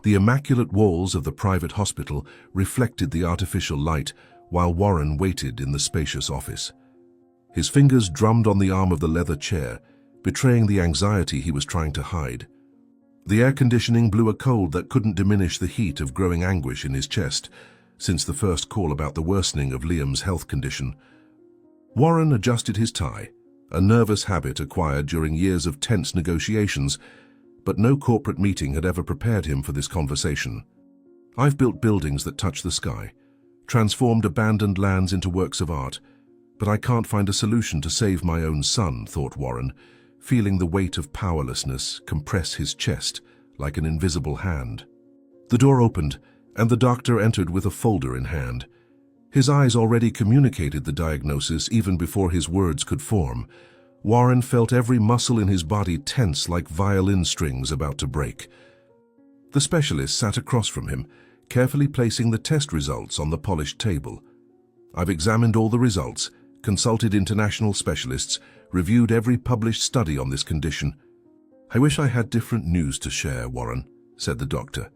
The immaculate walls of the private hospital reflected the artificial light while Warren waited in the spacious office. His fingers drummed on the arm of the leather chair, betraying the anxiety he was trying to hide. The air conditioning blew a cold that couldn't diminish the heat of growing anguish in his chest since the first call about the worsening of Liam's health condition. Warren adjusted his tie, a nervous habit acquired during years of tense negotiations, but no corporate meeting had ever prepared him for this conversation. "I've built buildings that touch the sky, transformed abandoned lands into works of art, but I can't find a solution to save my own son," thought Warren, feeling the weight of powerlessness compress his chest like an invisible hand. The door opened, and the doctor entered with a folder in hand. His eyes already communicated the diagnosis even before his words could form. Warren felt every muscle in his body tense like violin strings about to break. The specialist sat across from him, carefully placing the test results on the polished table. "I've examined all the results, consulted international specialists, reviewed every published study on this condition. I wish I had different news to share, Warren," said the doctor,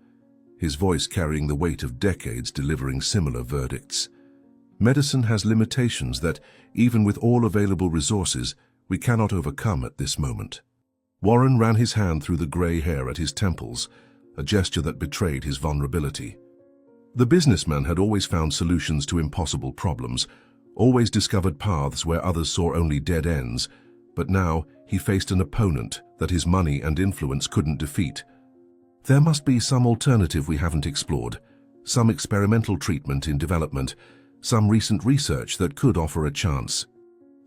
his voice carrying the weight of decades delivering similar verdicts. "Medicine has limitations that, even with all available resources, we cannot overcome at this moment." Warren ran his hand through the grey hair at his temples, a gesture that betrayed his vulnerability. The businessman had always found solutions to impossible problems, always discovered paths where others saw only dead ends, but now he faced an opponent that his money and influence couldn't defeat. "There must be some alternative we haven't explored, some experimental treatment in development, some recent research that could offer a chance.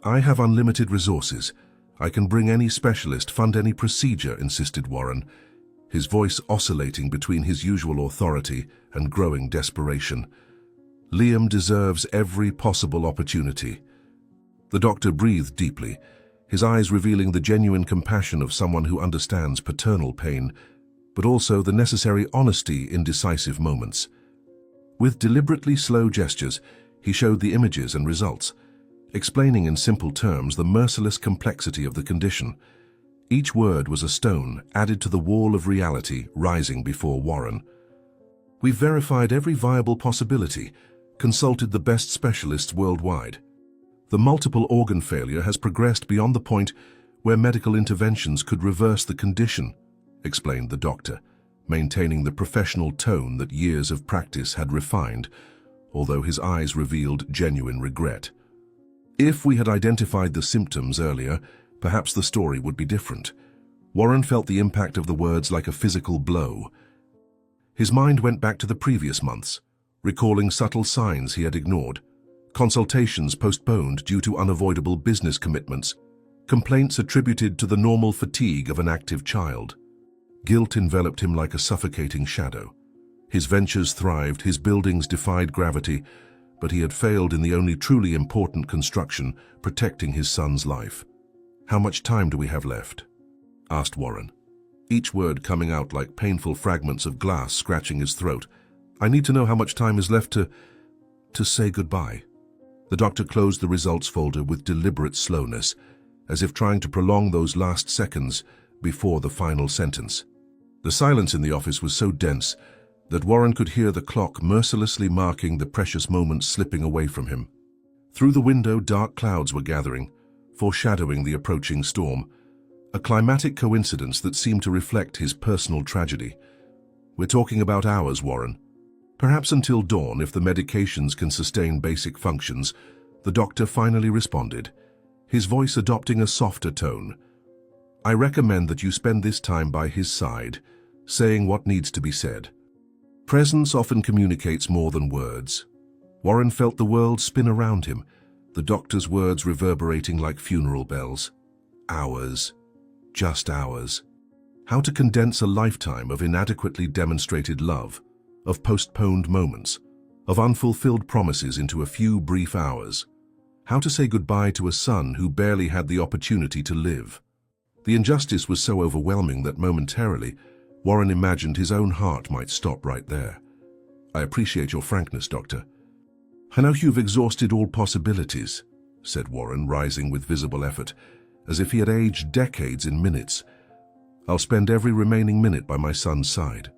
I have unlimited resources. I can bring any specialist, fund any procedure," insisted Warren, his voice oscillating between his usual authority and growing desperation. "Liam deserves every possible opportunity." The doctor breathed deeply, his eyes revealing the genuine compassion of someone who understands paternal pain, but also the necessary honesty in decisive moments. With deliberately slow gestures, he showed the images and results, explaining in simple terms the merciless complexity of the condition. Each word was a stone added to the wall of reality rising before Warren. "We've verified every viable possibility, consulted the best specialists worldwide. The multiple organ failure has progressed beyond the point where medical interventions could reverse the condition," explained the doctor, maintaining the professional tone that years of practice had refined, although his eyes revealed genuine regret. "If we had identified the symptoms earlier, perhaps the story would be different." Warren felt the impact of the words like a physical blow. His mind went back to the previous months, recalling subtle signs he had ignored, consultations postponed due to unavoidable business commitments, complaints attributed to the normal fatigue of an active child. Guilt enveloped him like a suffocating shadow. His ventures thrived, his buildings defied gravity, but he had failed in the only truly important construction, protecting his son's life. "How much time do we have left?" asked Warren, each word coming out like painful fragments of glass scratching his throat. "I need to know how much time is left to say goodbye." The doctor closed the results folder with deliberate slowness, as if trying to prolong those last seconds before the final sentence. The silence in the office was so dense that Warren could hear the clock mercilessly marking the precious moments slipping away from him. Through the window, dark clouds were gathering, foreshadowing the approaching storm, a climatic coincidence that seemed to reflect his personal tragedy. "We're talking about hours, Warren. Perhaps until dawn if the medications can sustain basic functions," the doctor finally responded, his voice adopting a softer tone. "I recommend that you spend this time by his side, saying what needs to be said. Presence often communicates more than words." Warren felt the world spin around him, the doctor's words reverberating like funeral bells. Hours. Just hours. How to condense a lifetime of inadequately demonstrated love, of postponed moments, of unfulfilled promises into a few brief hours. How to say goodbye to a son who barely had the opportunity to live. The injustice was so overwhelming that momentarily, Warren imagined his own heart might stop right there. "I appreciate your frankness, Doctor. I know you've exhausted all possibilities," said Warren, rising with visible effort, as if he had aged decades in minutes. "I'll spend every remaining minute by my son's side."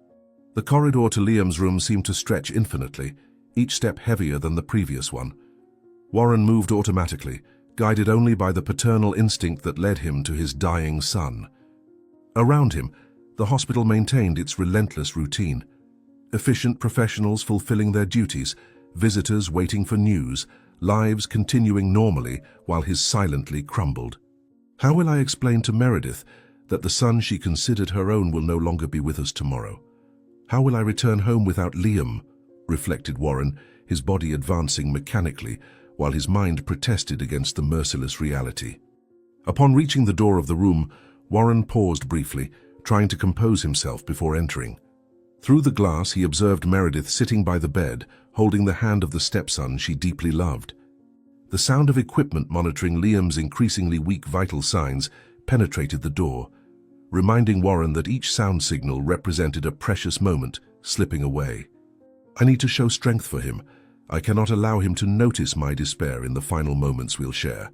The corridor to Liam's room seemed to stretch infinitely, each step heavier than the previous one. Warren moved automatically, guided only by the paternal instinct that led him to his dying son. Around him, the hospital maintained its relentless routine. Efficient professionals fulfilling their duties, visitors waiting for news, lives continuing normally while his silently crumbled. How will I explain to Meredith that the son she considered her own will no longer be with us tomorrow? How will I return home without Liam? Reflected Warren, his body advancing mechanically, while his mind protested against the merciless reality. Upon reaching the door of the room, Warren paused briefly, trying to compose himself before entering. Through the glass, he observed Meredith sitting by the bed, holding the hand of the stepson she deeply loved. The sound of equipment monitoring Liam's increasingly weak vital signs penetrated the door, reminding Warren that each sound signal represented a precious moment slipping away. I need to show strength for him. I cannot allow him to notice my despair in the final moments we'll share,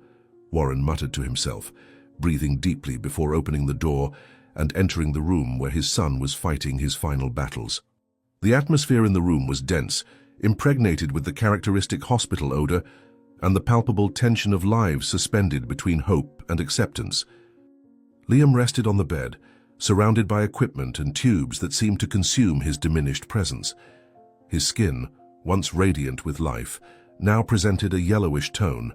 Warren muttered to himself, breathing deeply before opening the door and entering the room where his son was fighting his final battles. The atmosphere in the room was dense, impregnated with the characteristic hospital odor and the palpable tension of lives suspended between hope and acceptance. Liam rested on the bed, surrounded by equipment and tubes that seemed to consume his diminished presence. His skin, once radiant with life, now presented a yellowish tone,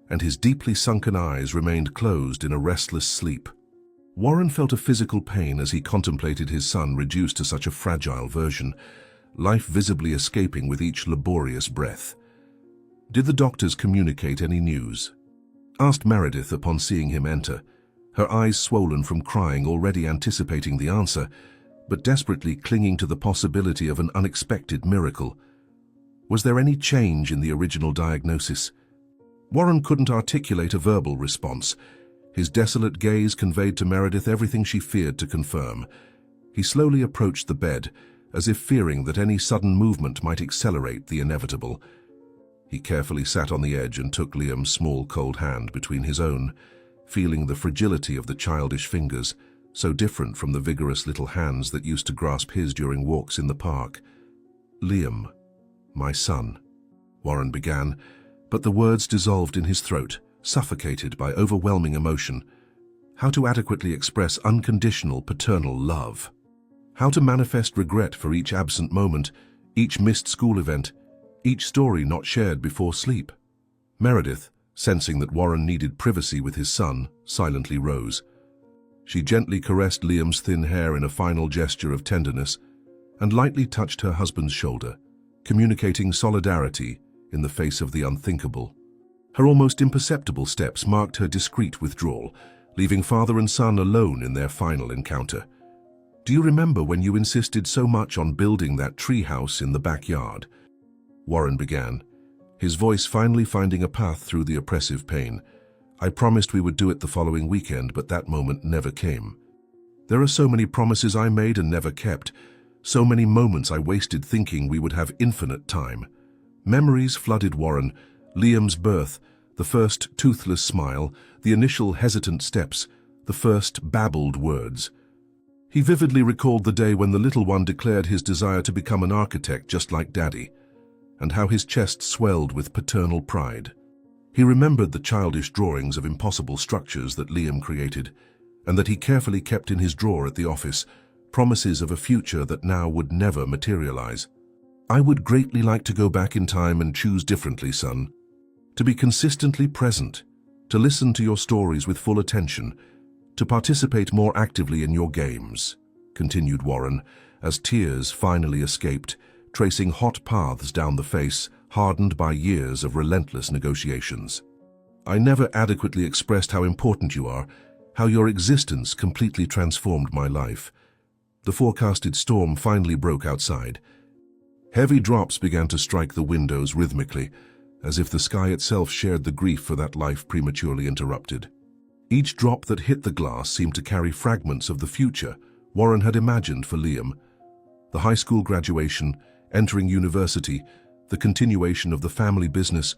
and his deeply sunken eyes remained closed in a restless sleep. Warren felt a physical pain as he contemplated his son reduced to such a fragile version, life visibly escaping with each laborious breath. Did the doctors communicate any news? Asked Meredith upon seeing him enter, her eyes swollen from crying, already anticipating the answer, but desperately clinging to the possibility of an unexpected miracle. Was there any change in the original diagnosis? Warren couldn't articulate a verbal response. His desolate gaze conveyed to Meredith everything she feared to confirm. He slowly approached the bed, as if fearing that any sudden movement might accelerate the inevitable. He carefully sat on the edge and took Liam's small, cold hand between his own, feeling the fragility of the childish fingers, so different from the vigorous little hands that used to grasp his during walks in the park. "Liam, my son," Warren began, but the words dissolved in his throat, suffocated by overwhelming emotion. How to adequately express unconditional paternal love? How to manifest regret for each absent moment, each missed school event, each story not shared before sleep? Meredith, sensing that Warren needed privacy with his son, silently rose. She gently caressed Liam's thin hair in a final gesture of tenderness and lightly touched her husband's shoulder, communicating solidarity in the face of the unthinkable. Her almost imperceptible steps marked her discreet withdrawal, leaving father and son alone in their final encounter. "Do you remember when you insisted so much on building that treehouse in the backyard?" Warren began, his voice finally finding a path through the oppressive pain. "I promised we would do it the following weekend, but that moment never came. There are so many promises I made and never kept, so many moments I wasted thinking we would have infinite time." Memories flooded Warren, Liam's birth, the first toothless smile, the initial hesitant steps, the first babbled words. He vividly recalled the day when the little one declared his desire to become an architect just like Daddy, and how his chest swelled with paternal pride. He remembered the childish drawings of impossible structures that Liam created, and that he carefully kept in his drawer at the office, promises of a future that now would never materialize. "I would greatly like to go back in time and choose differently, son. To be consistently present, to listen to your stories with full attention, to participate more actively in your games," continued Warren, as tears finally escaped, tracing hot paths down the face, hardened by years of relentless negotiations. "I never adequately expressed how important you are, how your existence completely transformed my life." The forecasted storm finally broke outside. Heavy drops began to strike the windows rhythmically, as if the sky itself shared the grief for that life prematurely interrupted. Each drop that hit the glass seemed to carry fragments of the future Warren had imagined for Liam. The high school graduation, entering university, the continuation of the family business,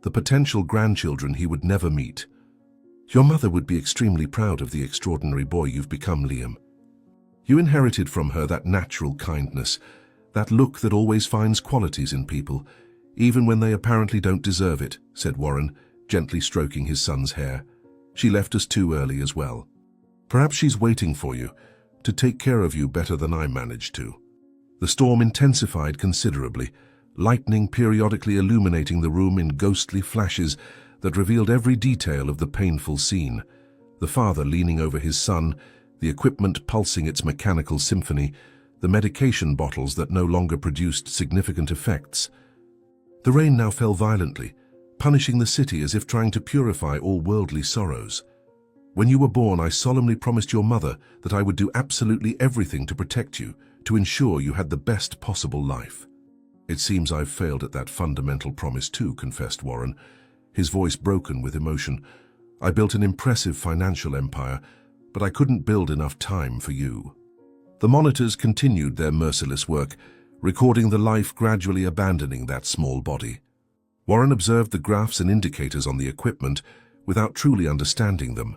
the potential grandchildren he would never meet. "Your mother would be extremely proud of the extraordinary boy you've become, Liam." You inherited from her that natural kindness, that look that always finds qualities in people, even when they apparently don't deserve it," said Warren, gently stroking his son's hair. "She left us too early as well. Perhaps she's waiting for you, to take care of you better than I managed to." The storm intensified considerably, lightning periodically illuminating the room in ghostly flashes that revealed every detail of the painful scene. The father leaning over his son, the equipment pulsing its mechanical symphony, the medication bottles that no longer produced significant effects. The rain now fell violently, punishing the city as if trying to purify all worldly sorrows. "When you were born, I solemnly promised your mother that I would do absolutely everything to protect you, to ensure you had the best possible life." "It seems I've failed at that fundamental promise too," confessed Warren, his voice broken with emotion. "I built an impressive financial empire, but I couldn't build enough time for you." The monitors continued their merciless work, recording the life gradually abandoning that small body. Warren observed the graphs and indicators on the equipment without truly understanding them,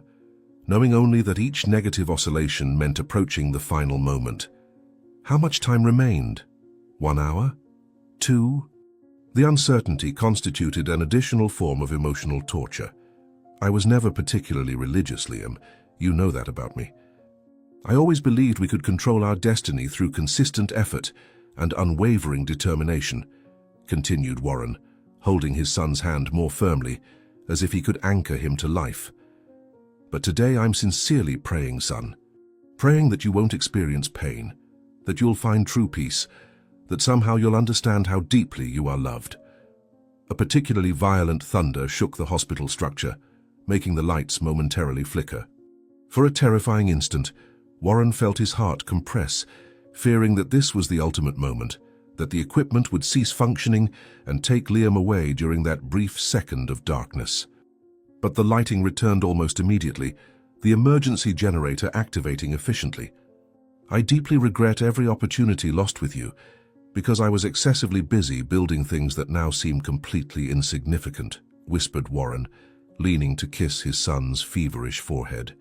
knowing only that each negative oscillation meant approaching the final moment. How much time remained? 1 hour? 2? The uncertainty constituted an additional form of emotional torture. I was never particularly religious, Liam. You know that about me. I always believed we could control our destiny through consistent effort and unwavering determination, continued Warren, holding his son's hand more firmly, as if he could anchor him to life. "But today I'm sincerely praying, son. Praying that you won't experience pain, that you'll find true peace, that somehow you'll understand how deeply you are loved." A particularly violent thunder shook the hospital structure, making the lights momentarily flicker. For a terrifying instant, Warren felt his heart compress, fearing that this was the ultimate moment, that the equipment would cease functioning and take Liam away during that brief second of darkness. But the lighting returned almost immediately, the emergency generator activating efficiently. "I deeply regret every opportunity lost with you, because I was excessively busy building things that now seem completely insignificant," whispered Warren, leaning to kiss his son's feverish forehead.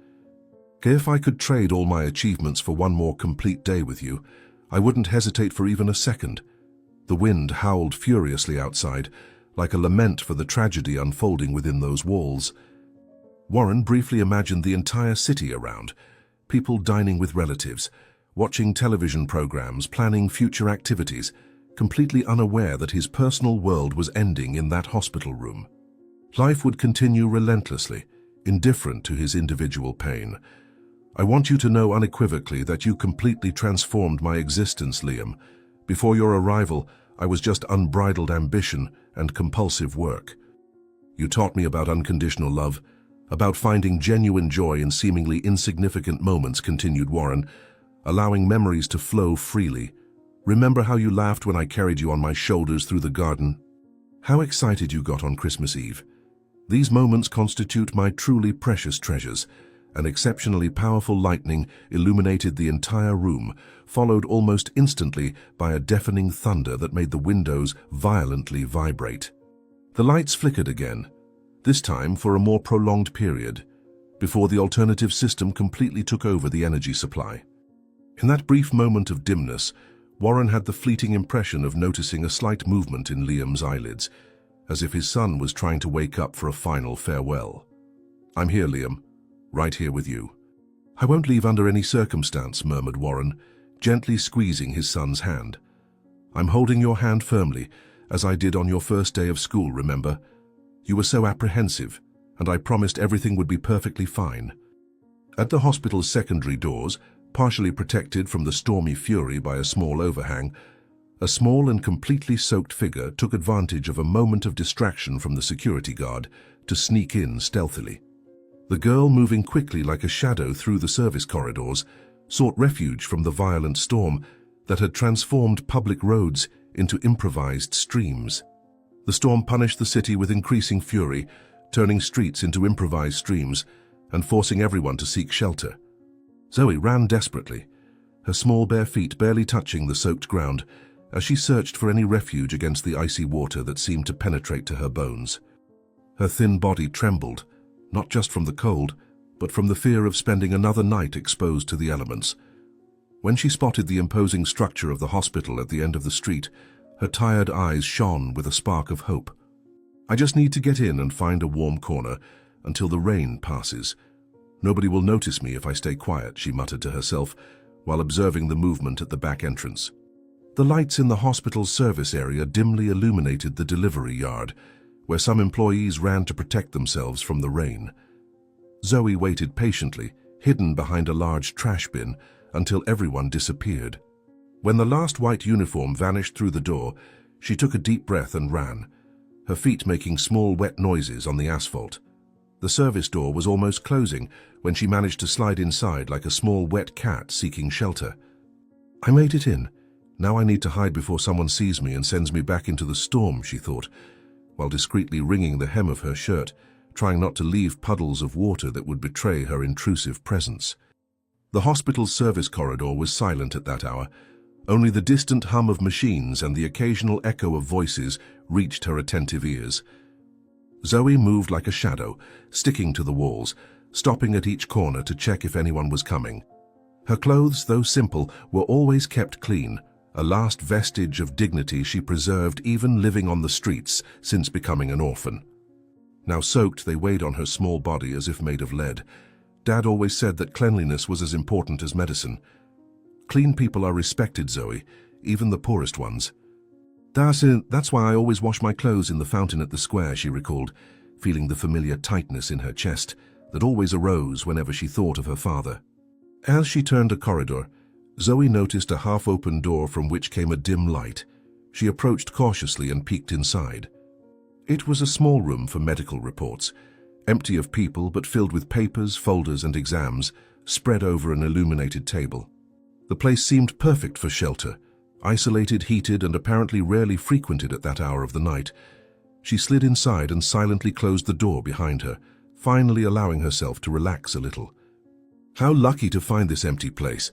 "If I could trade all my achievements for one more complete day with you, I wouldn't hesitate for even a second." The wind howled furiously outside, like a lament for the tragedy unfolding within those walls. Warren briefly imagined the entire city around, people dining with relatives, watching television programs, planning future activities, completely unaware that his personal world was ending in that hospital room. Life would continue relentlessly, indifferent to his individual pain. "I want you to know unequivocally that you completely transformed my existence, Liam. Before your arrival, I was just unbridled ambition and compulsive work. You taught me about unconditional love, about finding genuine joy in seemingly insignificant moments," continued Warren, allowing memories to flow freely. "Remember how you laughed when I carried you on my shoulders through the garden? How excited you got on Christmas Eve? These moments constitute my truly precious treasures." An exceptionally powerful lightning illuminated the entire room, followed almost instantly by a deafening thunder that made the windows violently vibrate. The lights flickered again, this time for a more prolonged period, before the alternative system completely took over the energy supply. In that brief moment of dimness, Warren had the fleeting impression of noticing a slight movement in Liam's eyelids, as if his son was trying to wake up for a final farewell. "I'm here, Liam. Right here with you." "I won't leave under any circumstance," murmured Warren, gently squeezing his son's hand. "I'm holding your hand firmly, as I did on your first day of school, remember? You were so apprehensive, and I promised everything would be perfectly fine." At the hospital's secondary doors, partially protected from the stormy fury by a small overhang, a small and completely soaked figure took advantage of a moment of distraction from the security guard to sneak in stealthily. The girl, moving quickly like a shadow through the service corridors, sought refuge from the violent storm that had transformed public roads into improvised streams. The storm punished the city with increasing fury, turning streets into improvised streams and forcing everyone to seek shelter. Zoe ran desperately, her small bare feet barely touching the soaked ground, as she searched for any refuge against the icy water that seemed to penetrate to her bones. Her thin body trembled, not just from the cold, but from the fear of spending another night exposed to the elements. When she spotted the imposing structure of the hospital at the end of the street, her tired eyes shone with a spark of hope. "I just need to get in and find a warm corner until the rain passes. Nobody will notice me if I stay quiet," she muttered to herself while observing the movement at the back entrance. The lights in the hospital's service area dimly illuminated the delivery yard, where some employees ran to protect themselves from the rain. Zoe waited patiently, hidden behind a large trash bin, until everyone disappeared. When the last white uniform vanished through the door, she took a deep breath and ran, her feet making small wet noises on the asphalt. The service door was almost closing when she managed to slide inside like a small wet cat seeking shelter. "I made it in. Now I need to hide before someone sees me and sends me back into the storm," she thought, while discreetly wringing the hem of her shirt, trying not to leave puddles of water that would betray her intrusive presence. The hospital's service corridor was silent at that hour. Only the distant hum of machines and the occasional echo of voices reached her attentive ears. Zoe moved like a shadow, sticking to the walls, stopping at each corner to check if anyone was coming. Her clothes, though simple, were always kept clean, a last vestige of dignity she preserved even living on the streets since becoming an orphan. Now soaked, they weighed on her small body as if made of lead. Dad always said that cleanliness was as important as medicine. "Clean people are respected, Zoe, even the poorest ones." That's why I always wash my clothes in the fountain at the square," she recalled, feeling the familiar tightness in her chest that always arose whenever she thought of her father. As she turned a corridor, Zoe noticed a half-open door from which came a dim light. She approached cautiously and peeked inside. It was a small room for medical reports, empty of people but filled with papers, folders and exams spread over an illuminated table. The place seemed perfect for shelter, isolated, heated, and apparently rarely frequented at that hour of the night. She slid inside and silently closed the door behind her, finally allowing herself to relax a little. "How lucky to find this empty place.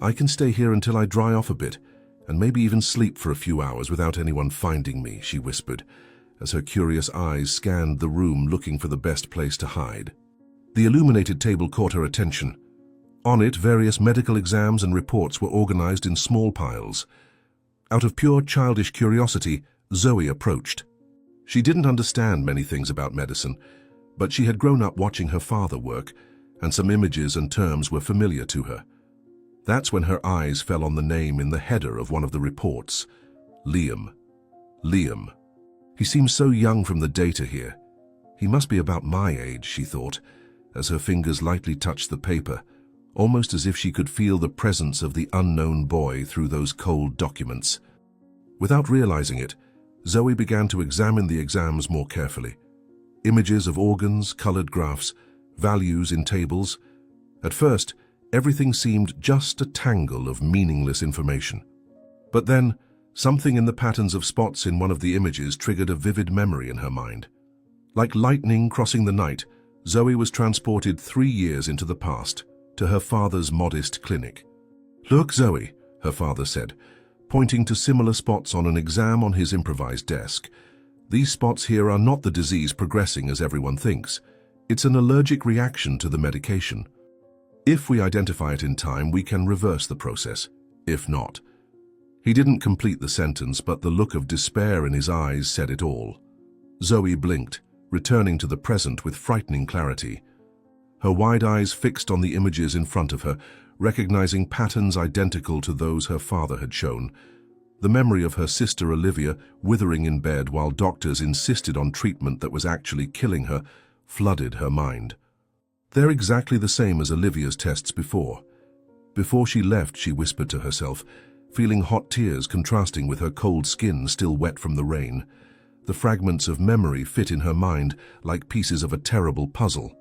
I can stay here until I dry off a bit, and maybe even sleep for a few hours without anyone finding me," she whispered, as her curious eyes scanned the room looking for the best place to hide. The illuminated table caught her attention. On it, various medical exams and reports were organized in small piles. Out of pure childish curiosity, Zoe approached. She didn't understand many things about medicine, but she had grown up watching her father work, and some images and terms were familiar to her. That's when her eyes fell on the name in the header of one of the reports. Liam. Liam. He seems so young from the data here. He must be about my age, she thought, as her fingers lightly touched the paper, almost as if she could feel the presence of the unknown boy through those cold documents. Without realizing it, Zoe began to examine the exams more carefully. Images of organs, colored graphs, values in tables. At first, everything seemed just a tangle of meaningless information. But then, something in the patterns of spots in one of the images triggered a vivid memory in her mind. Like lightning crossing the night, Zoe was transported 3 years into the past, to her father's modest clinic. "Look, Zoe," her father said, pointing to similar spots on an exam on his improvised desk. "These spots here are not the disease progressing as everyone thinks. It's an allergic reaction to the medication. If we identify it in time, we can reverse the process. If not..." He didn't complete the sentence, but the look of despair in his eyes said it all. Zoe blinked, returning to the present with frightening clarity. Her wide eyes fixed on the images in front of her, recognizing patterns identical to those her father had shown. The memory of her sister Olivia withering in bed while doctors insisted on treatment that was actually killing her flooded her mind. "They're exactly the same as Olivia's tests before." Before she left, she whispered to herself, feeling hot tears contrasting with her cold skin still wet from the rain. The fragments of memory fit in her mind like pieces of a terrible puzzle.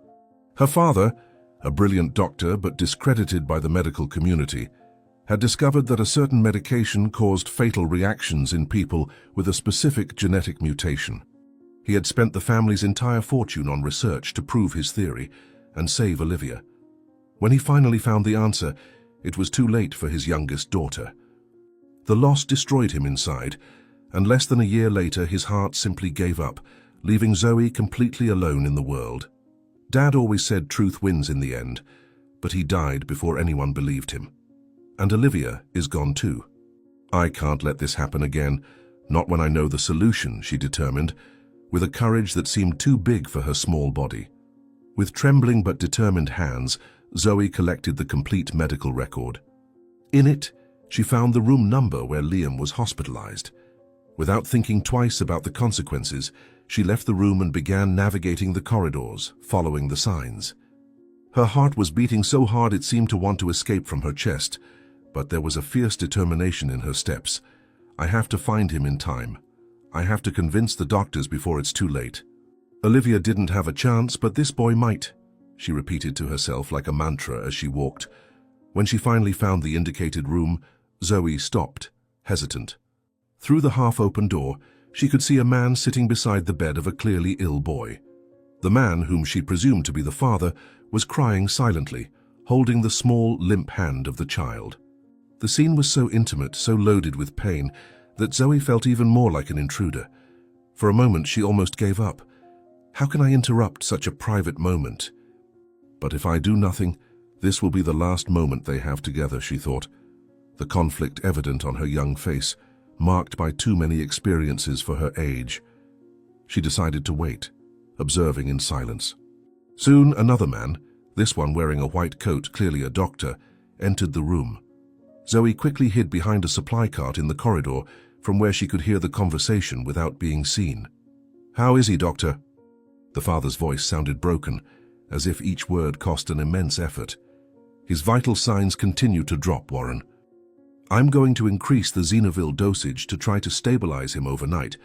Her father, a brilliant doctor but discredited by the medical community, had discovered that a certain medication caused fatal reactions in people with a specific genetic mutation. He had spent the family's entire fortune on research to prove his theory and save Olivia. When he finally found the answer, it was too late for his youngest daughter. The loss destroyed him inside, and less than a year later his heart simply gave up, leaving Zoe completely alone in the world. Dad always said truth wins in the end, but he died before anyone believed him. and Olivia is gone too. I can't let this happen again, not when I know the solution, she determined, with a courage that seemed too big for her small body. With trembling but determined hands, Zoe collected the complete medical record. In it, she found the room number where Liam was hospitalized. Without thinking twice about the consequences, she left the room and began navigating the corridors, following the signs. Her heart was beating so hard it seemed to want to escape from her chest, but there was a fierce determination in her steps. I have to find him in time. I have to convince the doctors before it's too late. Olivia didn't have a chance, but this boy might, she repeated to herself like a mantra as she walked. When she finally found the indicated room, Zoe stopped, hesitant. Through the half-open door, she could see a man sitting beside the bed of a clearly ill boy. The man, whom she presumed to be the father, was crying silently, holding the small, limp hand of the child. The scene was so intimate, so loaded with pain, that Zoe felt even more like an intruder. For a moment, she almost gave up. How can I interrupt such a private moment? But if I do nothing, this will be the last moment they have together, she thought, the conflict evident on her young face, marked by too many experiences for her age. She decided to wait, observing in silence. Soon another man, this one wearing a white coat, clearly a doctor, entered the room. Zoe quickly hid behind a supply cart in the corridor, from where she could hear the conversation without being seen. "How is he, doctor?" The father's voice sounded broken, as if each word cost an immense effort. "His vital signs continue to drop, Warren. I'm going to increase the Xenovil dosage to try to stabilize him overnight,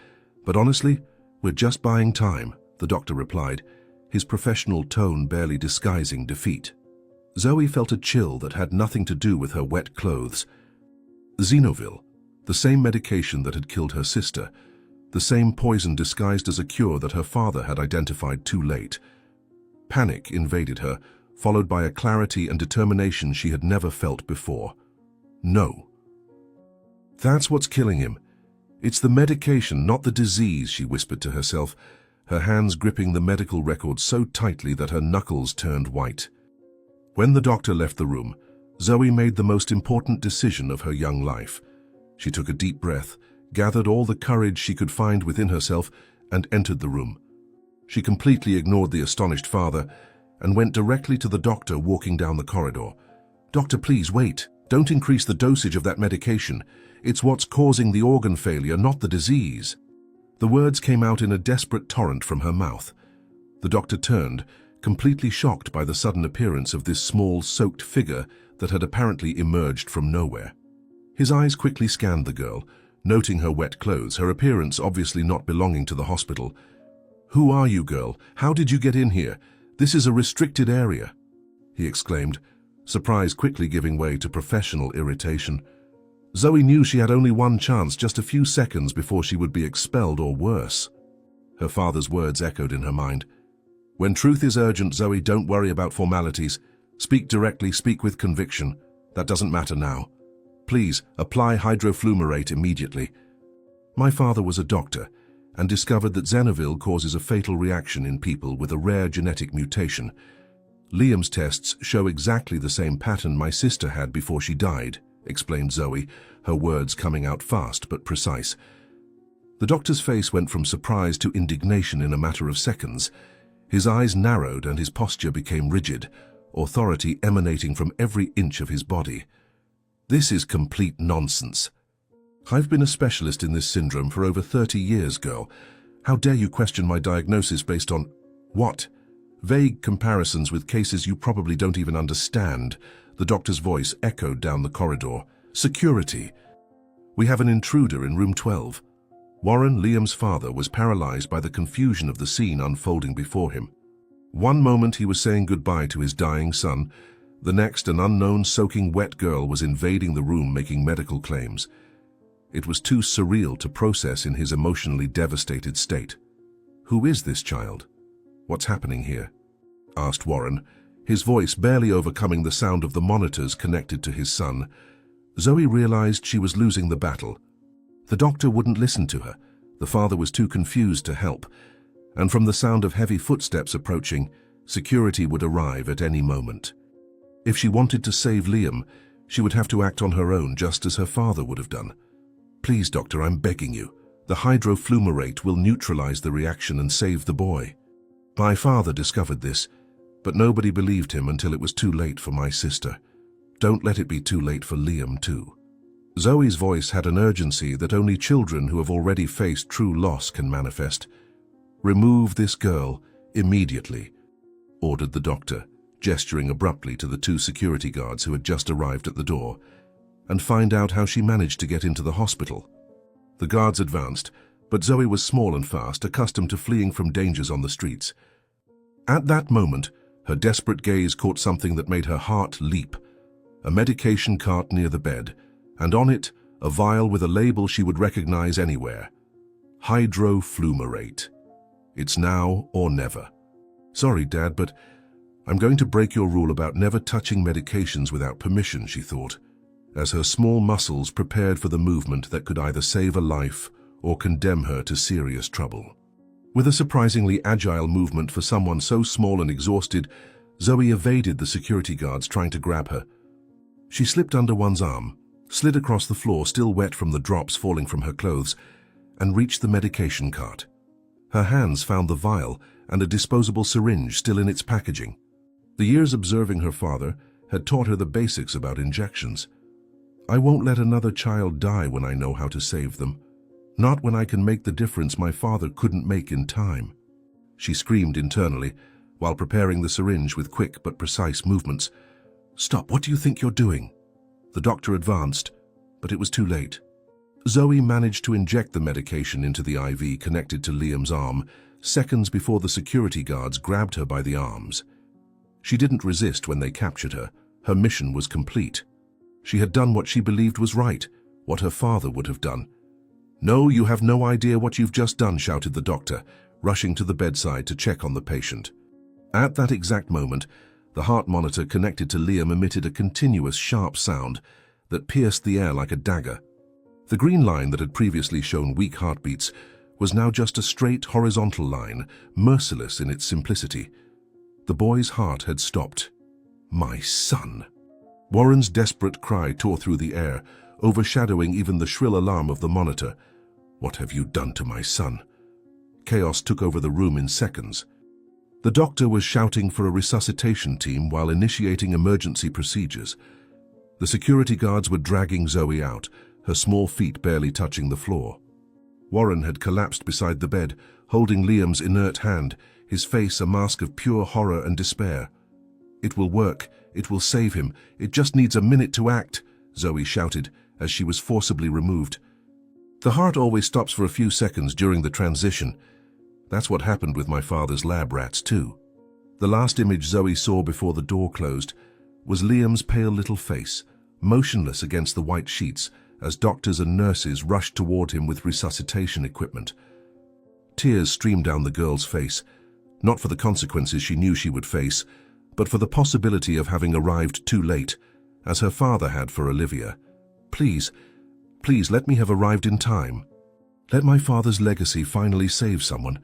but honestly, we're just buying time," the doctor replied, his professional tone barely disguising defeat. Zoe felt a chill that had nothing to do with her wet clothes. Xenovil, the same medication that had killed her sister, the same poison disguised as a cure that her father had identified too late. Panic invaded her, followed by a clarity and determination she had never felt before. No. "That's what's killing him. It's the medication, not the disease," she whispered to herself, her hands gripping the medical record so tightly that her knuckles turned white. When the doctor left the room, Zoe made the most important decision of her young life. She took a deep breath, gathered all the courage she could find within herself, and entered the room. She completely ignored the astonished father and went directly to the doctor walking down the corridor. "Doctor, please wait. Don't increase the dosage of that medication. It's what's causing the organ failure, not the disease." The words came out in a desperate torrent from her mouth. The doctor turned, completely shocked by the sudden appearance of this small, soaked figure that had apparently emerged from nowhere. His eyes quickly scanned the girl, noting her wet clothes, her appearance obviously not belonging to the hospital. "Who are you, girl? How did you get in here? This is a restricted area," he exclaimed, surprise quickly giving way to professional irritation. Zoe knew she had only one chance, just a few seconds before she would be expelled or worse. Her father's words echoed in her mind. "When truth is urgent, Zoe, don't worry about formalities. Speak directly, speak with conviction. That doesn't matter now. Please, apply hydrofluorate immediately." My father was a doctor and discovered that Xenovil causes a fatal reaction in people with a rare genetic mutation. Liam's tests show exactly the same pattern my sister had before she died, explained Zoe, her words coming out fast but precise. The doctor's face went from surprise to indignation in a matter of seconds. His eyes narrowed and his posture became rigid, authority emanating from every inch of his body. "This is complete nonsense. I've been a specialist in this syndrome for over 30 years, girl. How dare you question my diagnosis based on what? Vague comparisons with cases you probably don't even understand." The doctor's voice echoed down the corridor. "Security. We have an intruder in room 12. Warren, Liam's father, was paralyzed by the confusion of the scene unfolding before him. One moment he was saying goodbye to his dying son, the next an unknown soaking wet girl was invading the room making medical claims. It was too surreal to process in his emotionally devastated state. "Who is this child? What's happening here?" asked Warren, his voice barely overcoming the sound of the monitors connected to his son. Zoe realized she was losing the battle. The doctor wouldn't listen to her. The father was too confused to help. And from the sound of heavy footsteps approaching, security would arrive at any moment. If she wanted to save Liam, She would have to act on her own, just as her father would have done. "Please, doctor, I'm begging you. The hydrofluorate will neutralize the reaction and save the boy." My father discovered this, but nobody believed him until it was too late for my sister. Don't let it be too late for Liam, too. Zoe's voice had an urgency that only children who have already faced true loss can manifest. "Remove this girl immediately," ordered the doctor, gesturing abruptly to the 2 security guards who had just arrived at the door, "and find out how she managed to get into the hospital." The guards advanced, but Zoe was small and fast, accustomed to fleeing from dangers on the streets. At that moment, her desperate gaze caught something that made her heart leap: a medication cart near the bed, and on it, a vial with a label she would recognize anywhere: hydrofluorate. It's now or never. "Sorry, Dad, but I'm going to break your rule about never touching medications without permission," she thought, as her small muscles prepared for the movement that could either save a life or condemn her to serious trouble. With a surprisingly agile movement for someone so small and exhausted, Zoe evaded the security guards trying to grab her. She slipped under one's arm, slid across the floor, still wet from the drops falling from her clothes, and reached the medication cart. Her hands found the vial and a disposable syringe still in its packaging. The years observing her father had taught her the basics about injections. "I won't let another child die when I know how to save them. Not when I can make the difference my father couldn't make in time," she screamed internally, while preparing the syringe with quick but precise movements. "Stop, what do you think you're doing?" The doctor advanced, but it was too late. Zoe managed to inject the medication into the IV connected to Liam's arm, seconds before the security guards grabbed her by the arms. She didn't resist when they captured her. Her mission was complete. She had done what she believed was right, what her father would have done. "No, you have no idea what you've just done," shouted the doctor, rushing to the bedside to check on the patient. At that exact moment, the heart monitor connected to Liam emitted a continuous, sharp sound that pierced the air like a dagger. The green line that had previously shown weak heartbeats was now just a straight, horizontal line, merciless in its simplicity. The boy's heart had stopped. "My son!" Warren's desperate cry tore through the air, overshadowing even the shrill alarm of the monitor. "What have you done to my son?" Chaos took over the room in seconds. The doctor was shouting for a resuscitation team while initiating emergency procedures. The security guards were dragging Zoe out, her small feet barely touching the floor. Warren had collapsed beside the bed, holding Liam's inert hand, his face a mask of pure horror and despair. "It will work. It will save him. It just needs a minute to act," Zoe shouted as she was forcibly removed. "The heart always stops for a few seconds during the transition. That's what happened with my father's lab rats, too." The last image Zoe saw before the door closed was Liam's pale little face, motionless against the white sheets, as doctors and nurses rushed toward him with resuscitation equipment. Tears streamed down the girl's face, not for the consequences she knew she would face, but for the possibility of having arrived too late, as her father had for Olivia. Please, let me have arrived in time. Let my father's legacy finally save someone,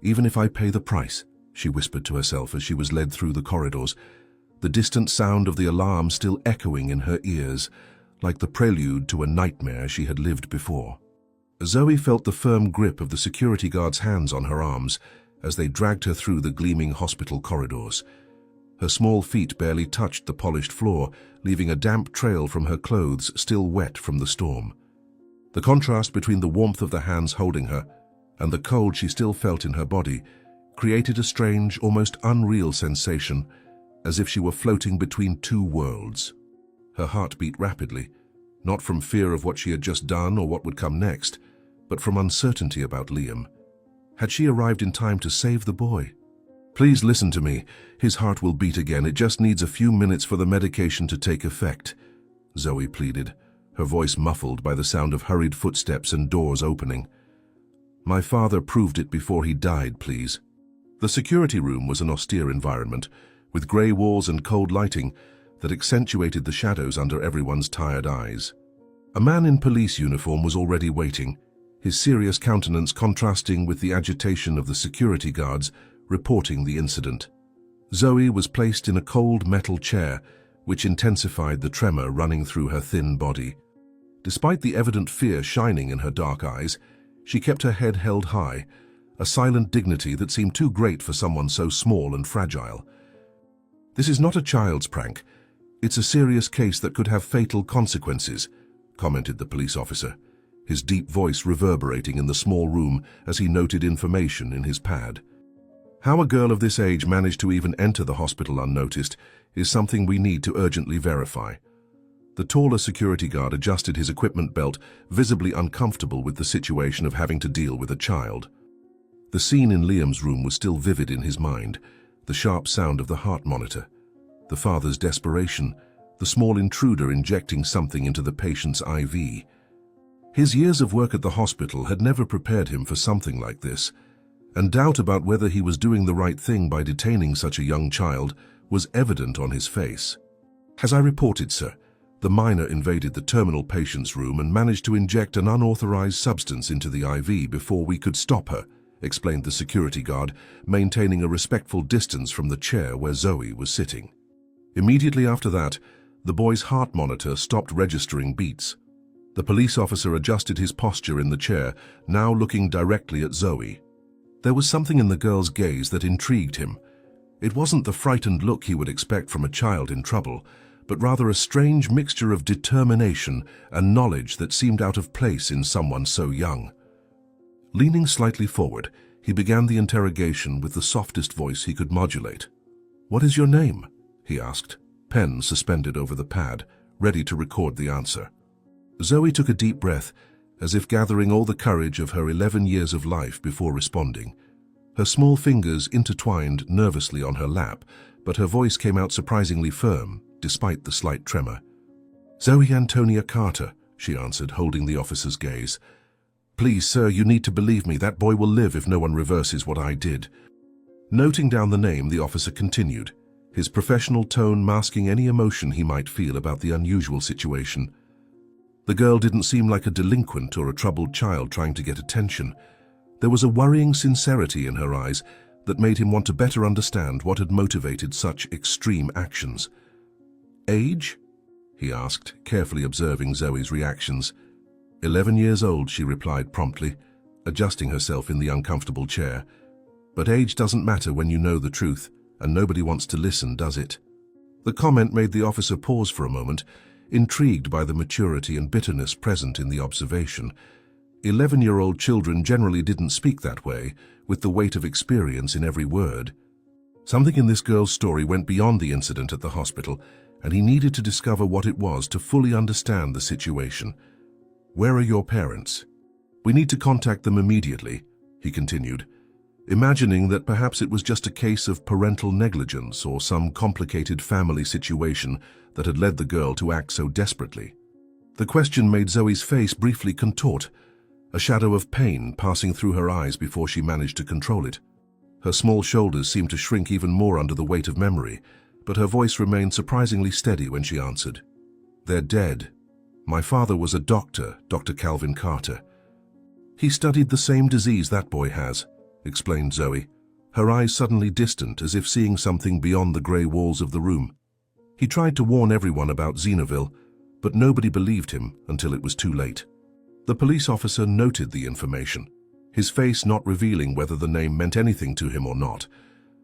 even if I pay the price," she whispered to herself as she was led through the corridors, the distant sound of the alarm still echoing in her ears, like the prelude to a nightmare she had lived before. Zoe felt the firm grip of the security guards' hands on her arms as they dragged her through the gleaming hospital corridors. Her small feet barely touched the polished floor, leaving a damp trail from her clothes still wet from the storm. The contrast between the warmth of the hands holding her and the cold she still felt in her body created a strange, almost unreal sensation, as if she were floating between two worlds. Her heart beat rapidly, not from fear of what she had just done or what would come next, but from uncertainty about Liam. Had she arrived in time to save the boy? "Please listen to me. His heart will beat again. It just needs a few minutes for the medication to take effect," Zoe pleaded, her voice muffled by the sound of hurried footsteps and doors opening. "My father proved it before he died, please." The security room was an austere environment, with grey walls and cold lighting that accentuated the shadows under everyone's tired eyes. A man in police uniform was already waiting, his serious countenance contrasting with the agitation of the security guards reporting the incident. Zoe was placed in a cold metal chair, which intensified the tremor running through her thin body. Despite the evident fear shining in her dark eyes, she kept her head held high, a silent dignity that seemed too great for someone so small and fragile. "This is not a child's prank. It's a serious case that could have fatal consequences," commented the police officer, his deep voice reverberating in the small room as he noted information in his pad. How a girl of this age managed to even enter the hospital unnoticed is something we need to urgently verify. The taller security guard adjusted his equipment belt, visibly uncomfortable with the situation of having to deal with a child. The scene in Liam's room was still vivid in his mind, the sharp sound of the heart monitor, the father's desperation, the small intruder injecting something into the patient's IV. His years of work at the hospital had never prepared him for something like this, and doubt about whether he was doing the right thing by detaining such a young child was evident on his face. "As I reported, sir, the minor invaded the terminal patient's room and managed to inject an unauthorized substance into the IV before we could stop her," explained the security guard, maintaining a respectful distance from the chair where Zoe was sitting. Immediately after that, the boy's heart monitor stopped registering beats. The police officer adjusted his posture in the chair, now looking directly at Zoe. There was something in the girl's gaze that intrigued him. It wasn't the frightened look he would expect from a child in trouble, but rather a strange mixture of determination and knowledge that seemed out of place in someone so young. Leaning slightly forward, he began the interrogation with the softest voice he could modulate. "What is your name?" he asked, pen suspended over the pad, ready to record the answer. Zoe took a deep breath, as if gathering all the courage of her 11 years of life before responding. Her small fingers intertwined nervously on her lap, but her voice came out surprisingly firm, despite the slight tremor. "Zoe Antonia Carter," she answered, holding the officer's gaze. "Please, sir, you need to believe me. That boy will live if no one reverses what I did." Noting down the name, the officer continued, his professional tone masking any emotion he might feel about the unusual situation. The girl didn't seem like a delinquent or a troubled child trying to get attention. There was a worrying sincerity in her eyes that made him want to better understand what had motivated such extreme actions. "Age?" he asked, carefully observing Zoe's reactions. 11 years old, she replied promptly, adjusting herself in the uncomfortable chair. "But age doesn't matter when you know the truth, and nobody wants to listen, does it?" The comment made the officer pause for a moment, intrigued by the maturity and bitterness present in the observation. 11-year-old children generally didn't speak that way, with the weight of experience in every word. Something in this girl's story went beyond the incident at the hospital, and he needed to discover what it was to fully understand the situation. "Where are your parents?" "We need to contact them immediately," he continued, imagining that perhaps it was just a case of parental negligence or some complicated family situation that had led the girl to act so desperately. The question made Zoe's face briefly contort, a shadow of pain passing through her eyes before she managed to control it. Her small shoulders seemed to shrink even more under the weight of memory, but her voice remained surprisingly steady when she answered. "They're dead. My father was a doctor, Dr. Calvin Carter. He studied the same disease that boy has," explained Zoe, her eyes suddenly distant as if seeing something beyond the grey walls of the room. "He tried to warn everyone about Xenaville, but nobody believed him until it was too late." The police officer noted the information, his face not revealing whether the name meant anything to him or not.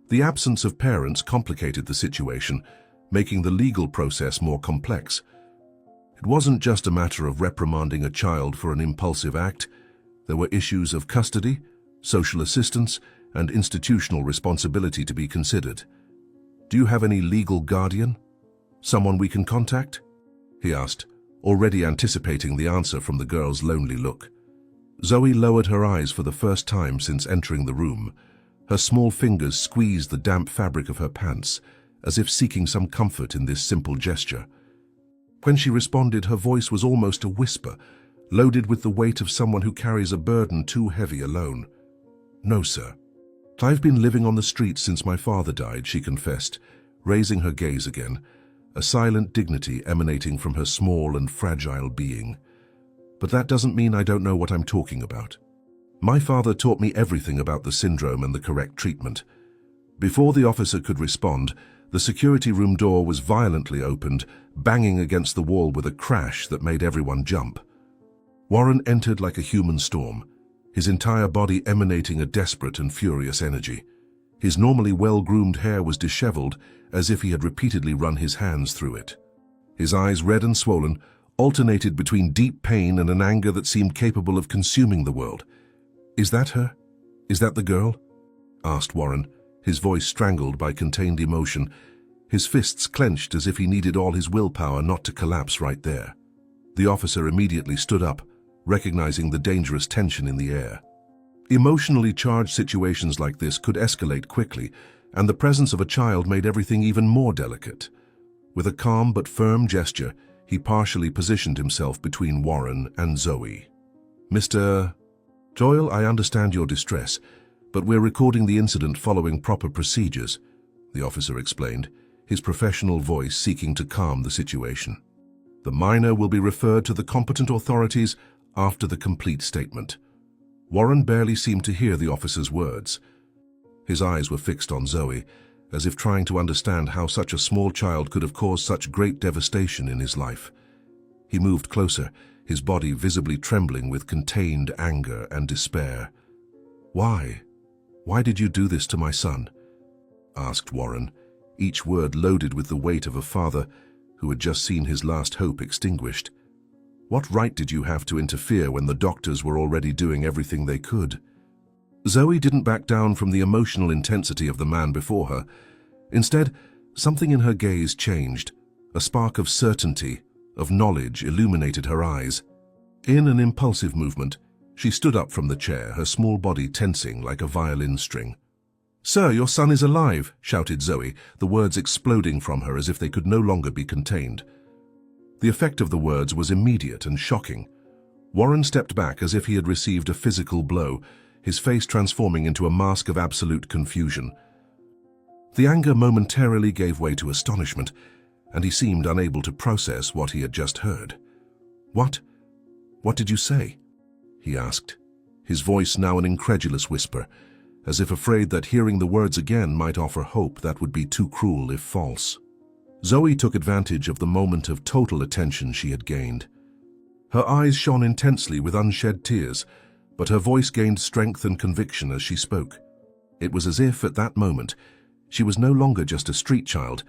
The absence of parents complicated the situation, making the legal process more complex. It wasn't just a matter of reprimanding a child for an impulsive act. There were issues of custody, social assistance, and institutional responsibility to be considered. "Do you have any legal guardian? Someone we can contact?" he asked, already anticipating the answer from the girl's lonely look. Zoe lowered her eyes for the first time since entering the room. Her small fingers squeezed the damp fabric of her pants, as if seeking some comfort in this simple gesture. When she responded, her voice was almost a whisper, loaded with the weight of someone who carries a burden too heavy alone. "No, sir. I've been living on the streets since my father died," she confessed, raising her gaze again, a silent dignity emanating from her small and fragile being. "But that doesn't mean I don't know what I'm talking about. My father taught me everything about the syndrome and the correct treatment." Before the officer could respond, The security room door was violently opened, banging against the wall with a crash that made everyone jump. Warren entered like a human storm, his entire body emanating a desperate and furious energy. His normally well-groomed hair was disheveled, as if he had repeatedly run his hands through it. His eyes, red and swollen, alternated between deep pain and an anger that seemed capable of consuming the world. "Is that her? Is that the girl?" asked Warren, his voice strangled by contained emotion, his fists clenched as if he needed all his willpower not to collapse right there. The officer immediately stood up, recognizing the dangerous tension in the air. Emotionally charged situations like this could escalate quickly, and the presence of a child made everything even more delicate. With a calm but firm gesture, he partially positioned himself between Warren and Zoe. "Mr. Doyle, I understand your distress, but we're recording the incident following proper procedures," the officer explained, his professional voice seeking to calm the situation. "The minor will be referred to the competent authorities after the complete statement." Warren barely seemed to hear the officer's words. His eyes were fixed on Zoe, as if trying to understand how such a small child could have caused such great devastation in his life. He moved closer, his body visibly trembling with contained anger and despair. "Why? Why did you do this to my son?" asked Warren, each word loaded with the weight of a father who had just seen his last hope extinguished. "What right did you have to interfere when the doctors were already doing everything they could?" Zoe didn't back down from the emotional intensity of the man before her. Instead, something in her gaze changed. A spark of certainty, of knowledge illuminated her eyes. In an impulsive movement, she stood up from the chair, her small body tensing like a violin string. "Sir, your son is alive!" shouted Zoe, the words exploding from her as if they could no longer be contained. The effect of the words was immediate and shocking. Warren stepped back as if he had received a physical blow, his face transforming into a mask of absolute confusion. The anger momentarily gave way to astonishment, and he seemed unable to process what he had just heard. What did you say?" he asked, his voice now an incredulous whisper, as if afraid that hearing the words again might offer hope that would be too cruel if false. Zoe took advantage of the moment of total attention she had gained. Her eyes shone intensely with unshed tears, but her voice gained strength and conviction as she spoke. It was as if, at that moment, she was no longer just a street child,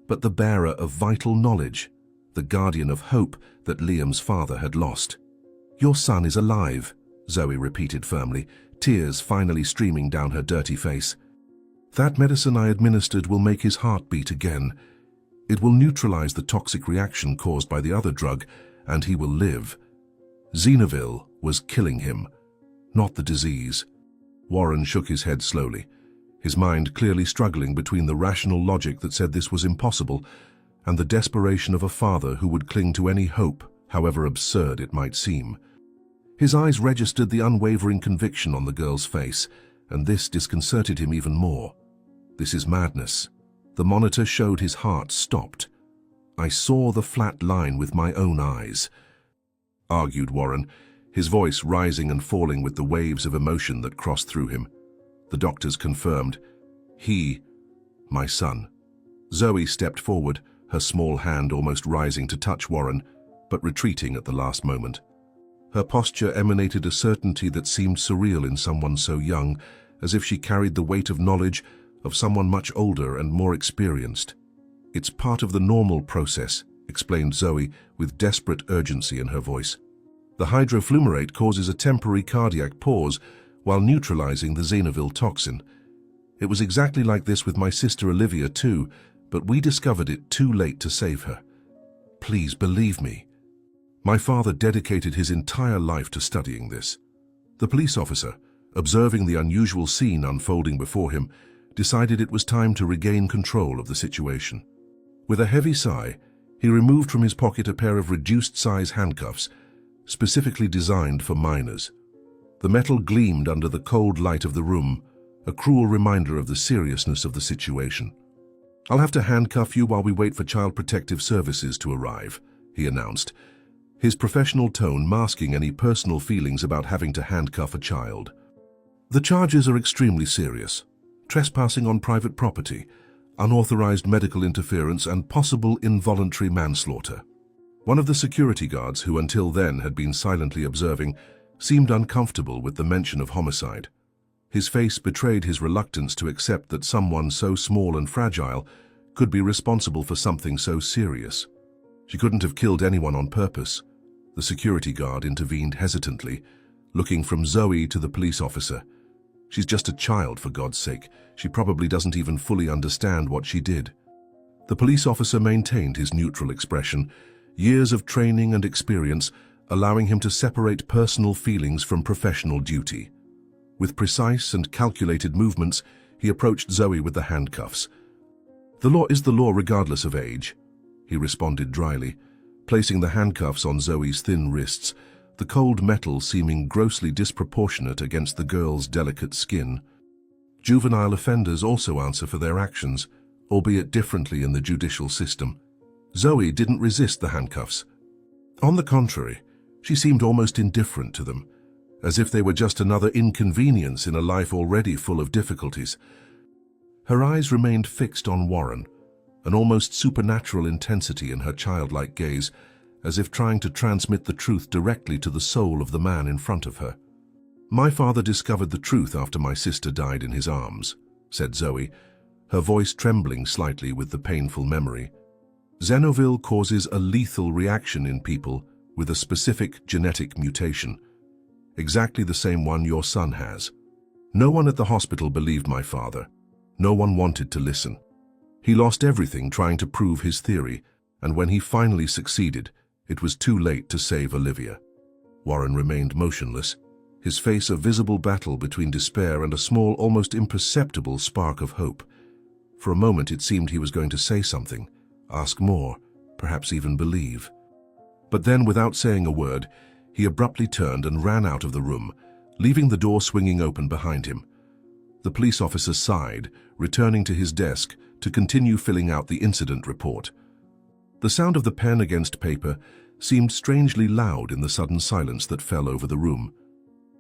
but the bearer of vital knowledge, the guardian of hope that Liam's father had lost. "Your son is alive," Zoe repeated firmly, tears finally streaming down her dirty face. "That medicine I administered will make his heart beat again. It will neutralize the toxic reaction caused by the other drug, and he will live. Xenavil was killing him, not the disease." Warren shook his head slowly, his mind clearly struggling between the rational logic that said this was impossible and the desperation of a father who would cling to any hope, however absurd it might seem. His eyes registered the unwavering conviction on the girl's face, and this disconcerted him even more. "This is madness." The monitor showed his heart stopped. "I saw the flat line with my own eyes," argued Warren, his voice rising and falling with the waves of emotion that crossed through him. The doctors confirmed. My son." Zoe stepped forward, her small hand almost rising to touch Warren, but retreating at the last moment. Her posture emanated a certainty that seemed surreal in someone so young, as if she carried the weight of knowledge of someone much older and more experienced. "It's part of the normal process," explained Zoe with desperate urgency in her voice. "The hydrofluorate causes a temporary cardiac pause while neutralizing the Xenavil toxin. It was exactly like this with my sister Olivia too, but we discovered it too late to save her. Please believe me. My father dedicated his entire life to studying this." The police officer, observing the unusual scene unfolding before him, decided it was time to regain control of the situation. With a heavy sigh, he removed from his pocket a pair of reduced-size handcuffs, specifically designed for minors. The metal gleamed under the cold light of the room, a cruel reminder of the seriousness of the situation. "I'll have to handcuff you while we wait for Child Protective Services to arrive," he announced, his professional tone masking any personal feelings about having to handcuff a child. "The charges are extremely serious. Trespassing on private property, unauthorized medical interference, and possible involuntary manslaughter. One of the security guards, who until then had been silently observing, seemed uncomfortable with the mention of homicide. His face betrayed his reluctance to accept that someone so small and fragile could be responsible for something so serious. She couldn't have killed anyone on purpose. The security guard intervened hesitantly, looking from Zoe to the police officer. She's just a child, for God's sake. She probably doesn't even fully understand what she did. The police officer maintained his neutral expression, years of training and experience allowing him to separate personal feelings from professional duty. With precise and calculated movements, he approached Zoe with the handcuffs. "The law is the law regardless of age," he responded dryly, placing the handcuffs on Zoe's thin wrists, the cold metal seeming grossly disproportionate against the girl's delicate skin. Juvenile offenders also answer for their actions, albeit differently in the judicial system. Zoe didn't resist the handcuffs. On the contrary, she seemed almost indifferent to them, as if they were just another inconvenience in a life already full of difficulties. Her eyes remained fixed on Warren, an almost supernatural intensity in her childlike gaze, as if trying to transmit the truth directly to the soul of the man in front of her. "My father discovered the truth after my sister died in his arms," said Zoe, her voice trembling slightly with the painful memory. "Xenovil causes a lethal reaction in people with a specific genetic mutation, exactly the same one your son has. No one at the hospital believed my father. No one wanted to listen. He lost everything trying to prove his theory, and when he finally succeeded, it was too late to save Olivia." Warren remained motionless, his face a visible battle between despair and a small, almost imperceptible spark of hope. For a moment it seemed he was going to say something, ask more, perhaps even believe. But then, without saying a word, he abruptly turned and ran out of the room, leaving the door swinging open behind him. The police officer sighed, returning to his desk to continue filling out the incident report. The sound of the pen against paper seemed strangely loud in the sudden silence that fell over the room.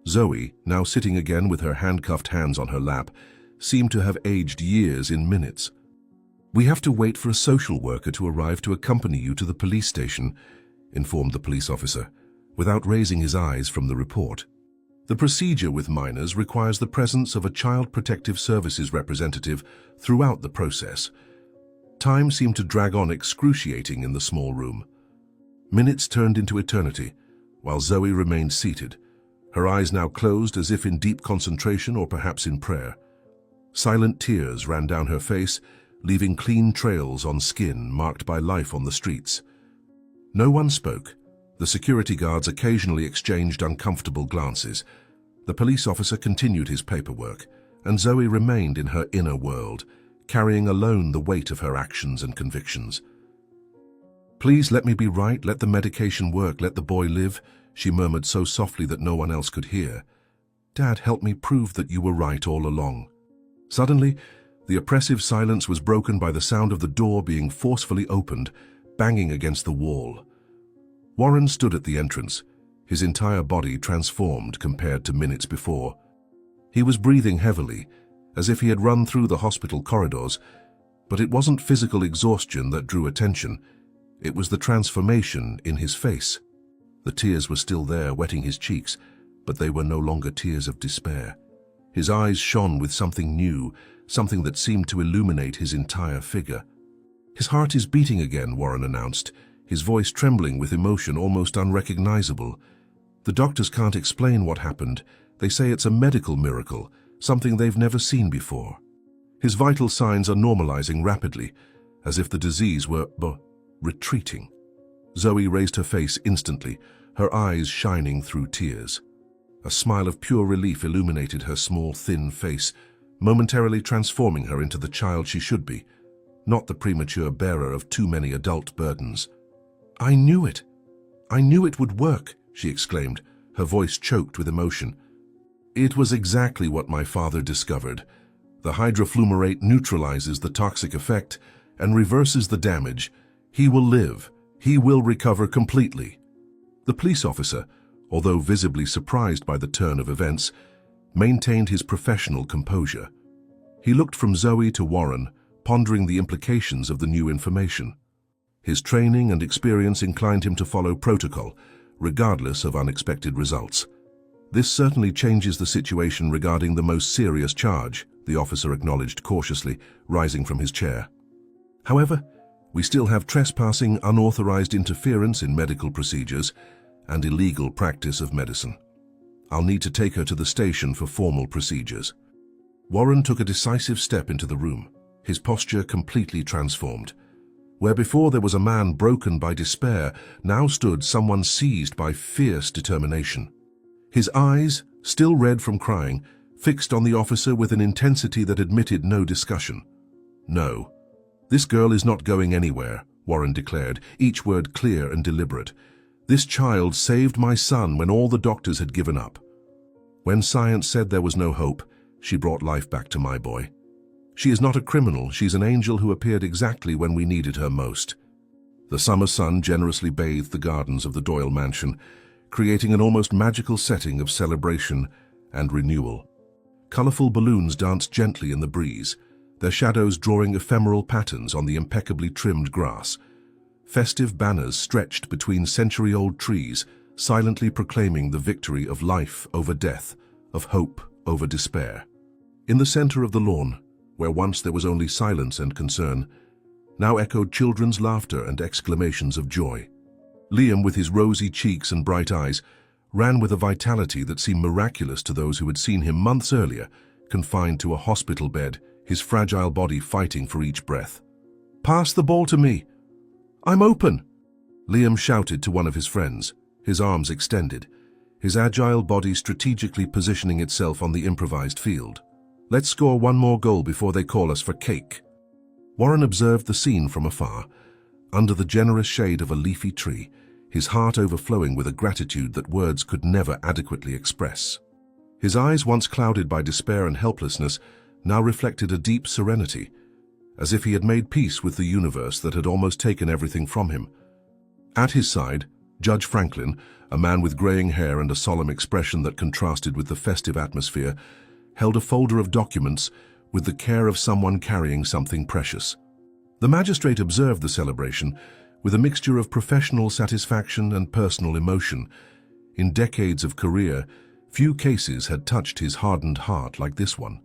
Zoe, now sitting again with her handcuffed hands on her lap, seemed to have aged years in minutes. "We have to wait for a social worker to arrive to accompany you to the police station," informed the police officer, without raising his eyes from the report. "The procedure with minors requires the presence of a Child Protective Services representative throughout the process." Time seemed to drag on excruciating in the small room. Minutes turned into eternity, while Zoe remained seated, her eyes now closed as if in deep concentration or perhaps in prayer. Silent tears ran down her face, leaving clean trails on skin marked by life on the streets. No one spoke. The security guards occasionally exchanged uncomfortable glances. The police officer continued his paperwork, and Zoe remained in her inner world, carrying alone the weight of her actions and convictions. "Please let me be right, let the medication work, let the boy live," she murmured so softly that no one else could hear. "Dad, help me prove that you were right all along." Suddenly, the oppressive silence was broken by the sound of the door being forcefully opened, banging against the wall. Warren stood at the entrance, his entire body transformed compared to minutes before. He was breathing heavily, as if he had run through the hospital corridors, but it wasn't physical exhaustion that drew attention. It was the transformation in his face. The tears were still there, wetting his cheeks, but they were no longer tears of despair. His eyes shone with something new, something that seemed to illuminate his entire figure. "His heart is beating again," Warren announced, his voice trembling with emotion almost unrecognizable. "The doctors can't explain what happened. They say it's a medical miracle, something they've never seen before. His vital signs are normalizing rapidly, as if the disease were retreating." Zoe raised her face instantly, her eyes shining through tears. A smile of pure relief illuminated her small, thin face, momentarily transforming her into the child she should be, not the premature bearer of too many adult burdens. "I knew it! I knew it would work!" she exclaimed, her voice choked with emotion. "It was exactly what my father discovered. The hydrofluorate neutralizes the toxic effect and reverses the damage. He will live. He will recover completely." The police officer, although visibly surprised by the turn of events, maintained his professional composure. He looked from Zoe to Warren, pondering the implications of the new information. His training and experience inclined him to follow protocol, regardless of unexpected results. "This certainly changes the situation regarding the most serious charge," the officer acknowledged cautiously, rising from his chair. "However, we still have trespassing, unauthorized interference in medical procedures, and illegal practice of medicine. I'll need to take her to the station for formal procedures." Warren took a decisive step into the room, his posture completely transformed. Where before there was a man broken by despair, now stood someone seized by fierce determination. His eyes, still red from crying, fixed on the officer with an intensity that admitted no discussion. "No, this girl is not going anywhere," Warren declared, each word clear and deliberate. "This child saved my son when all the doctors had given up. When science said there was no hope, she brought life back to my boy. She is not a criminal, she's an angel who appeared exactly when we needed her most." The summer sun generously bathed the gardens of the Doyle mansion, creating an almost magical setting of celebration and renewal. Colorful balloons danced gently in the breeze, their shadows drawing ephemeral patterns on the impeccably trimmed grass. Festive banners stretched between century-old trees, silently proclaiming the victory of life over death, of hope over despair. In the center of the lawn, where once there was only silence and concern, now echoed children's laughter and exclamations of joy. Liam, with his rosy cheeks and bright eyes, ran with a vitality that seemed miraculous to those who had seen him months earlier, confined to a hospital bed, his fragile body fighting for each breath. "Pass the ball to me. I'm open!" Liam shouted to one of his friends, his arms extended, his agile body strategically positioning itself on the improvised field. "Let's score one more goal before they call us for cake." Warren observed the scene from afar, under the generous shade of a leafy tree, his heart overflowing with a gratitude that words could never adequately express. His eyes, once clouded by despair and helplessness, now reflected a deep serenity, as if he had made peace with the universe that had almost taken everything from him. At his side, Judge Franklin, a man with graying hair and a solemn expression that contrasted with the festive atmosphere, held a folder of documents with the care of someone carrying something precious. The magistrate observed the celebration with a mixture of professional satisfaction and personal emotion. In decades of career, few cases had touched his hardened heart like this one.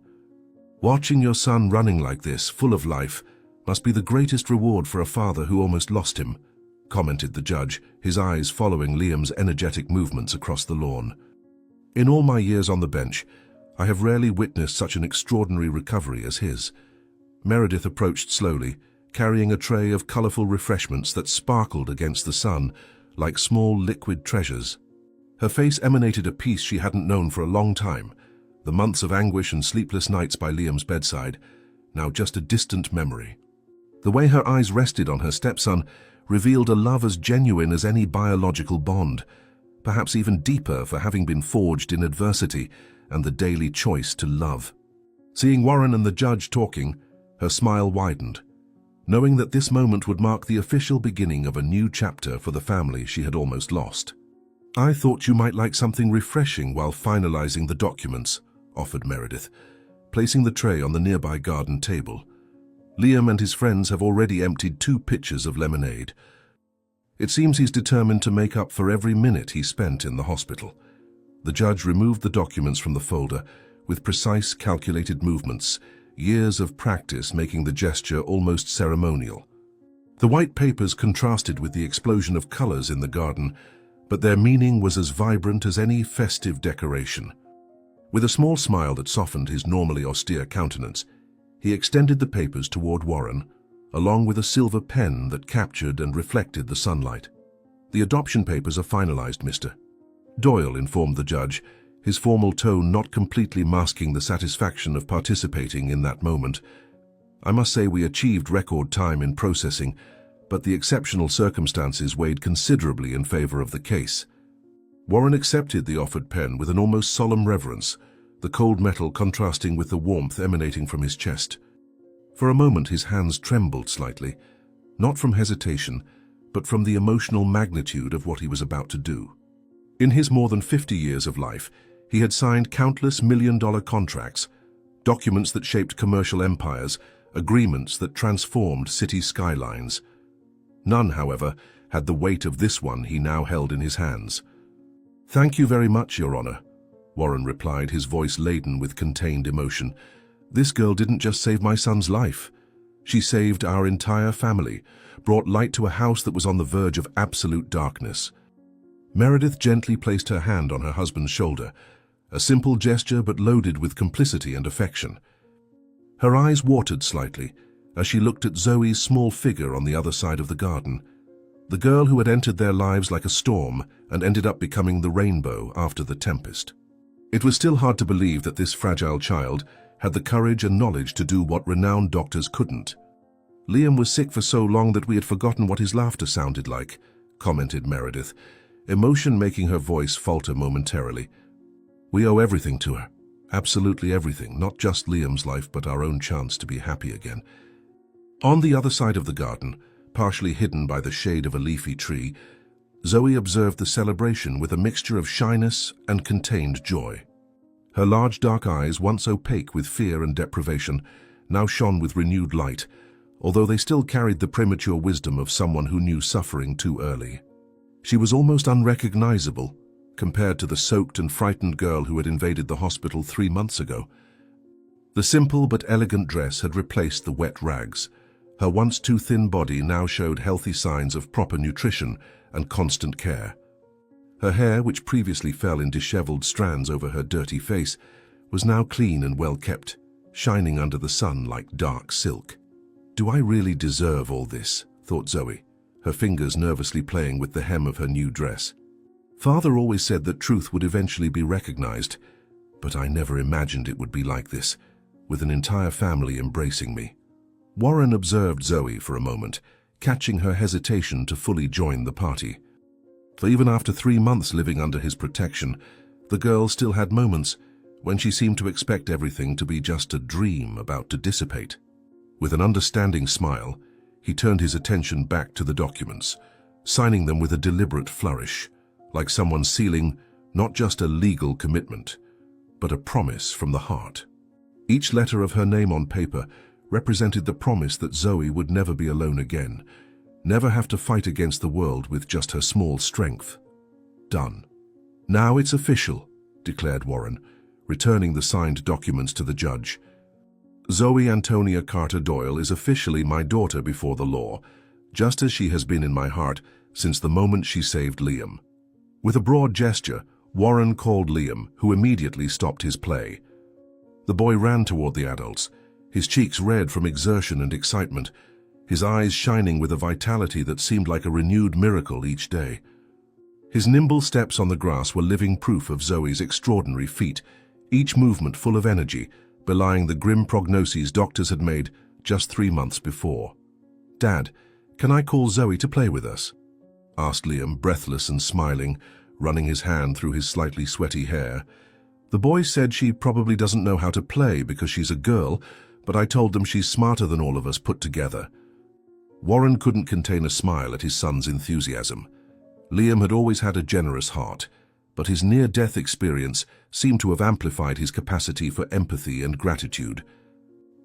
"Watching your son running like this, full of life, must be the greatest reward for a father who almost lost him," commented the judge, his eyes following Liam's energetic movements across the lawn. "In all my years on the bench, I have rarely witnessed such an extraordinary recovery as his." Meredith approached slowly, carrying a tray of colorful refreshments that sparkled against the sun like small liquid treasures. Her face emanated a peace she hadn't known for a long time, the months of anguish and sleepless nights by Liam's bedside, now just a distant memory. The way her eyes rested on her stepson revealed a love as genuine as any biological bond, perhaps even deeper for having been forged in adversity and the daily choice to love. Seeing Warren and the judge talking, her smile widened, knowing that this moment would mark the official beginning of a new chapter for the family she had almost lost. "I thought you might like something refreshing while finalizing the documents," offered Meredith, placing the tray on the nearby garden table. "Liam and his friends have already emptied 2 pitchers of lemonade. It seems he's determined to make up for every minute he spent in the hospital." The judge removed the documents from the folder with precise, calculated movements, years of practice making the gesture almost ceremonial. The white papers contrasted with the explosion of colors in the garden, but their meaning was as vibrant as any festive decoration. With a small smile that softened his normally austere countenance, he extended the papers toward Warren, along with a silver pen that captured and reflected the sunlight. "The adoption papers are finalized, Mr. Doyle," informed the judge, his formal tone not completely masking the satisfaction of participating in that moment. "I must say we achieved record time in processing, but the exceptional circumstances weighed considerably in favor of the case." Warren accepted the offered pen with an almost solemn reverence, the cold metal contrasting with the warmth emanating from his chest. For a moment his hands trembled slightly, not from hesitation, but from the emotional magnitude of what he was about to do. In his more than 50 years of life, he had signed countless million-dollar contracts, documents that shaped commercial empires agreements that transformed city skylines. None, however, had the weight of this one he now held in his hands. "Thank you very much, Your Honor," Warren replied, his voice laden with contained emotion. "This girl didn't just save my son's life. She saved our entire family, brought light to a house that was on the verge of absolute darkness." Meredith gently placed her hand on her husband's shoulder, a simple gesture but loaded with complicity and affection. Her eyes watered slightly as she looked at Zoe's small figure on the other side of the garden, the girl who had entered their lives like a storm and ended up becoming the rainbow after the tempest. It was still hard to believe that this fragile child had the courage and knowledge to do what renowned doctors couldn't. "Liam was sick for so long that we had forgotten what his laughter sounded like," commented Meredith, emotion making her voice falter momentarily. "We owe everything to her, absolutely everything, not just Liam's life but our own chance to be happy again." On the other side of the garden, partially hidden by the shade of a leafy tree, Zoe observed the celebration with a mixture of shyness and contained joy. Her large dark eyes, once opaque with fear and deprivation, now shone with renewed light, although they still carried the premature wisdom of someone who knew suffering too early. She was almost unrecognizable compared to the soaked and frightened girl who had invaded the hospital 3 months ago. The simple but elegant dress had replaced the wet rags. Her once too thin body now showed healthy signs of proper nutrition and constant care. Her hair, which previously fell in disheveled strands over her dirty face, was now clean and well kept, shining under the sun like dark silk. "Do I really deserve all this?" thought Zoe, her fingers nervously playing with the hem of her new dress. "Father always said that truth would eventually be recognized, but I never imagined it would be like this, with an entire family embracing me." Warren observed Zoe for a moment, catching her hesitation to fully join the party. For even after 3 months living under his protection, the girl still had moments when she seemed to expect everything to be just a dream about to dissipate. With an understanding smile, he turned his attention back to the documents, signing them with a deliberate flourish, like someone sealing not just a legal commitment, but a promise from the heart. Each letter of her name on paper represented the promise that Zoe would never be alone again, never have to fight against the world with just her small strength. Done. "Now it's official," declared Warren, returning the signed documents to the judge. "Zoe Antonia Carter Doyle is officially my daughter before the law, just as she has been in my heart since the moment she saved Liam." With a broad gesture, Warren called Liam, who immediately stopped his play. The boy ran toward the adults, his cheeks red from exertion and excitement, his eyes shining with a vitality that seemed like a renewed miracle each day. His nimble steps on the grass were living proof of Zoe's extraordinary feat, each movement full of energy, belying the grim prognoses doctors had made just 3 months before. "Dad, can I call Zoe to play with us?" asked Liam, breathless and smiling, running his hand through his slightly sweaty hair. "The boys said she probably doesn't know how to play because she's a girl, but I told them she's smarter than all of us put together." Warren couldn't contain a smile at his son's enthusiasm. Liam had always had a generous heart, but his near-death experience seemed to have amplified his capacity for empathy and gratitude.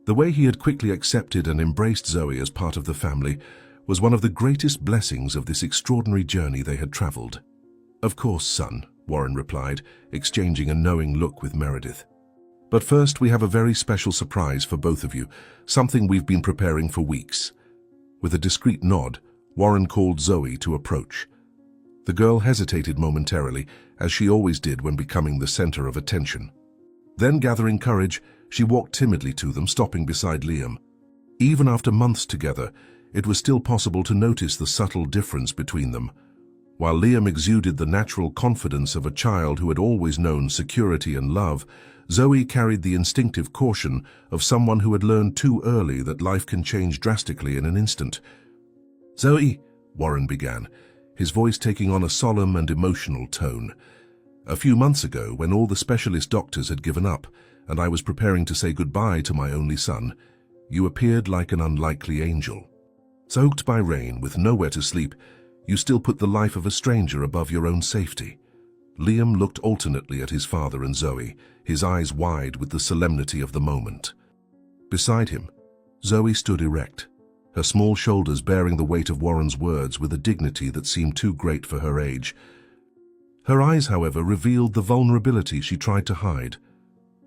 The way he had quickly accepted and embraced Zoe as part of the family was one of the greatest blessings of this extraordinary journey they had traveled. "Of course, son," Warren replied, exchanging a knowing look with Meredith. "But first, we have a very special surprise for both of you, something we've been preparing for weeks." With a discreet nod, Warren called Zoe to approach. The girl hesitated momentarily, as she always did when becoming the center of attention. Then, gathering courage, she walked timidly to them, stopping beside Liam. Even after months together, it was still possible to notice the subtle difference between them. While Liam exuded the natural confidence of a child who had always known security and love, Zoe carried the instinctive caution of someone who had learned too early that life can change drastically in an instant. "Zoe," Warren began, his voice taking on a solemn and emotional tone. "A few months ago, when all the specialist doctors had given up, and I was preparing to say goodbye to my only son, you appeared like an unlikely angel. Soaked by rain, with nowhere to sleep, you still put the life of a stranger above your own safety." Liam looked alternately at his father and Zoe, his eyes wide with the solemnity of the moment. Beside him, Zoe stood erect, her small shoulders bearing the weight of Warren's words with a dignity that seemed too great for her age. Her eyes, however, revealed the vulnerability she tried to hide,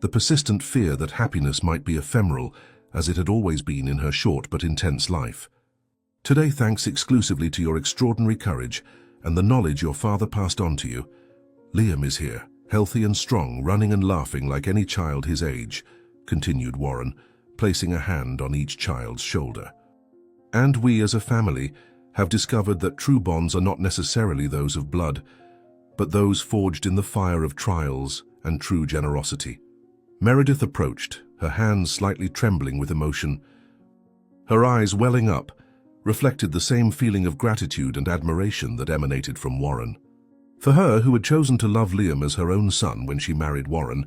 the persistent fear that happiness might be ephemeral, as it had always been in her short but intense life. Today, thanks exclusively to your extraordinary courage and the knowledge your father passed on to you, Liam is here, healthy and strong, running and laughing like any child his age, continued Warren, placing a hand on each child's shoulder. And we as a family have discovered that true bonds are not necessarily those of blood, but those forged in the fire of trials and true generosity. Meredith approached, her hands slightly trembling with emotion. Her eyes welling up reflected the same feeling of gratitude and admiration that emanated from Warren. For her, who had chosen to love Liam as her own son when she married Warren,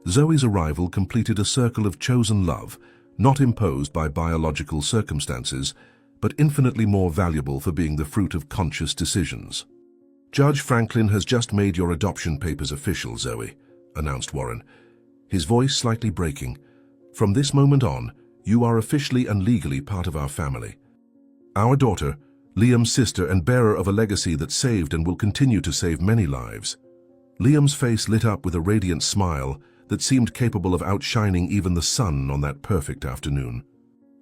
Zoe's arrival completed a circle of chosen love, not imposed by biological circumstances, but infinitely more valuable for being the fruit of conscious decisions. Judge Franklin has just made your adoption papers official, Zoe, announced Warren, his voice slightly breaking. From this moment on, you are officially and legally part of our family. Our daughter, Liam's sister and bearer of a legacy that saved and will continue to save many lives. Liam's face lit up with a radiant smile that seemed capable of outshining even the sun on that perfect afternoon.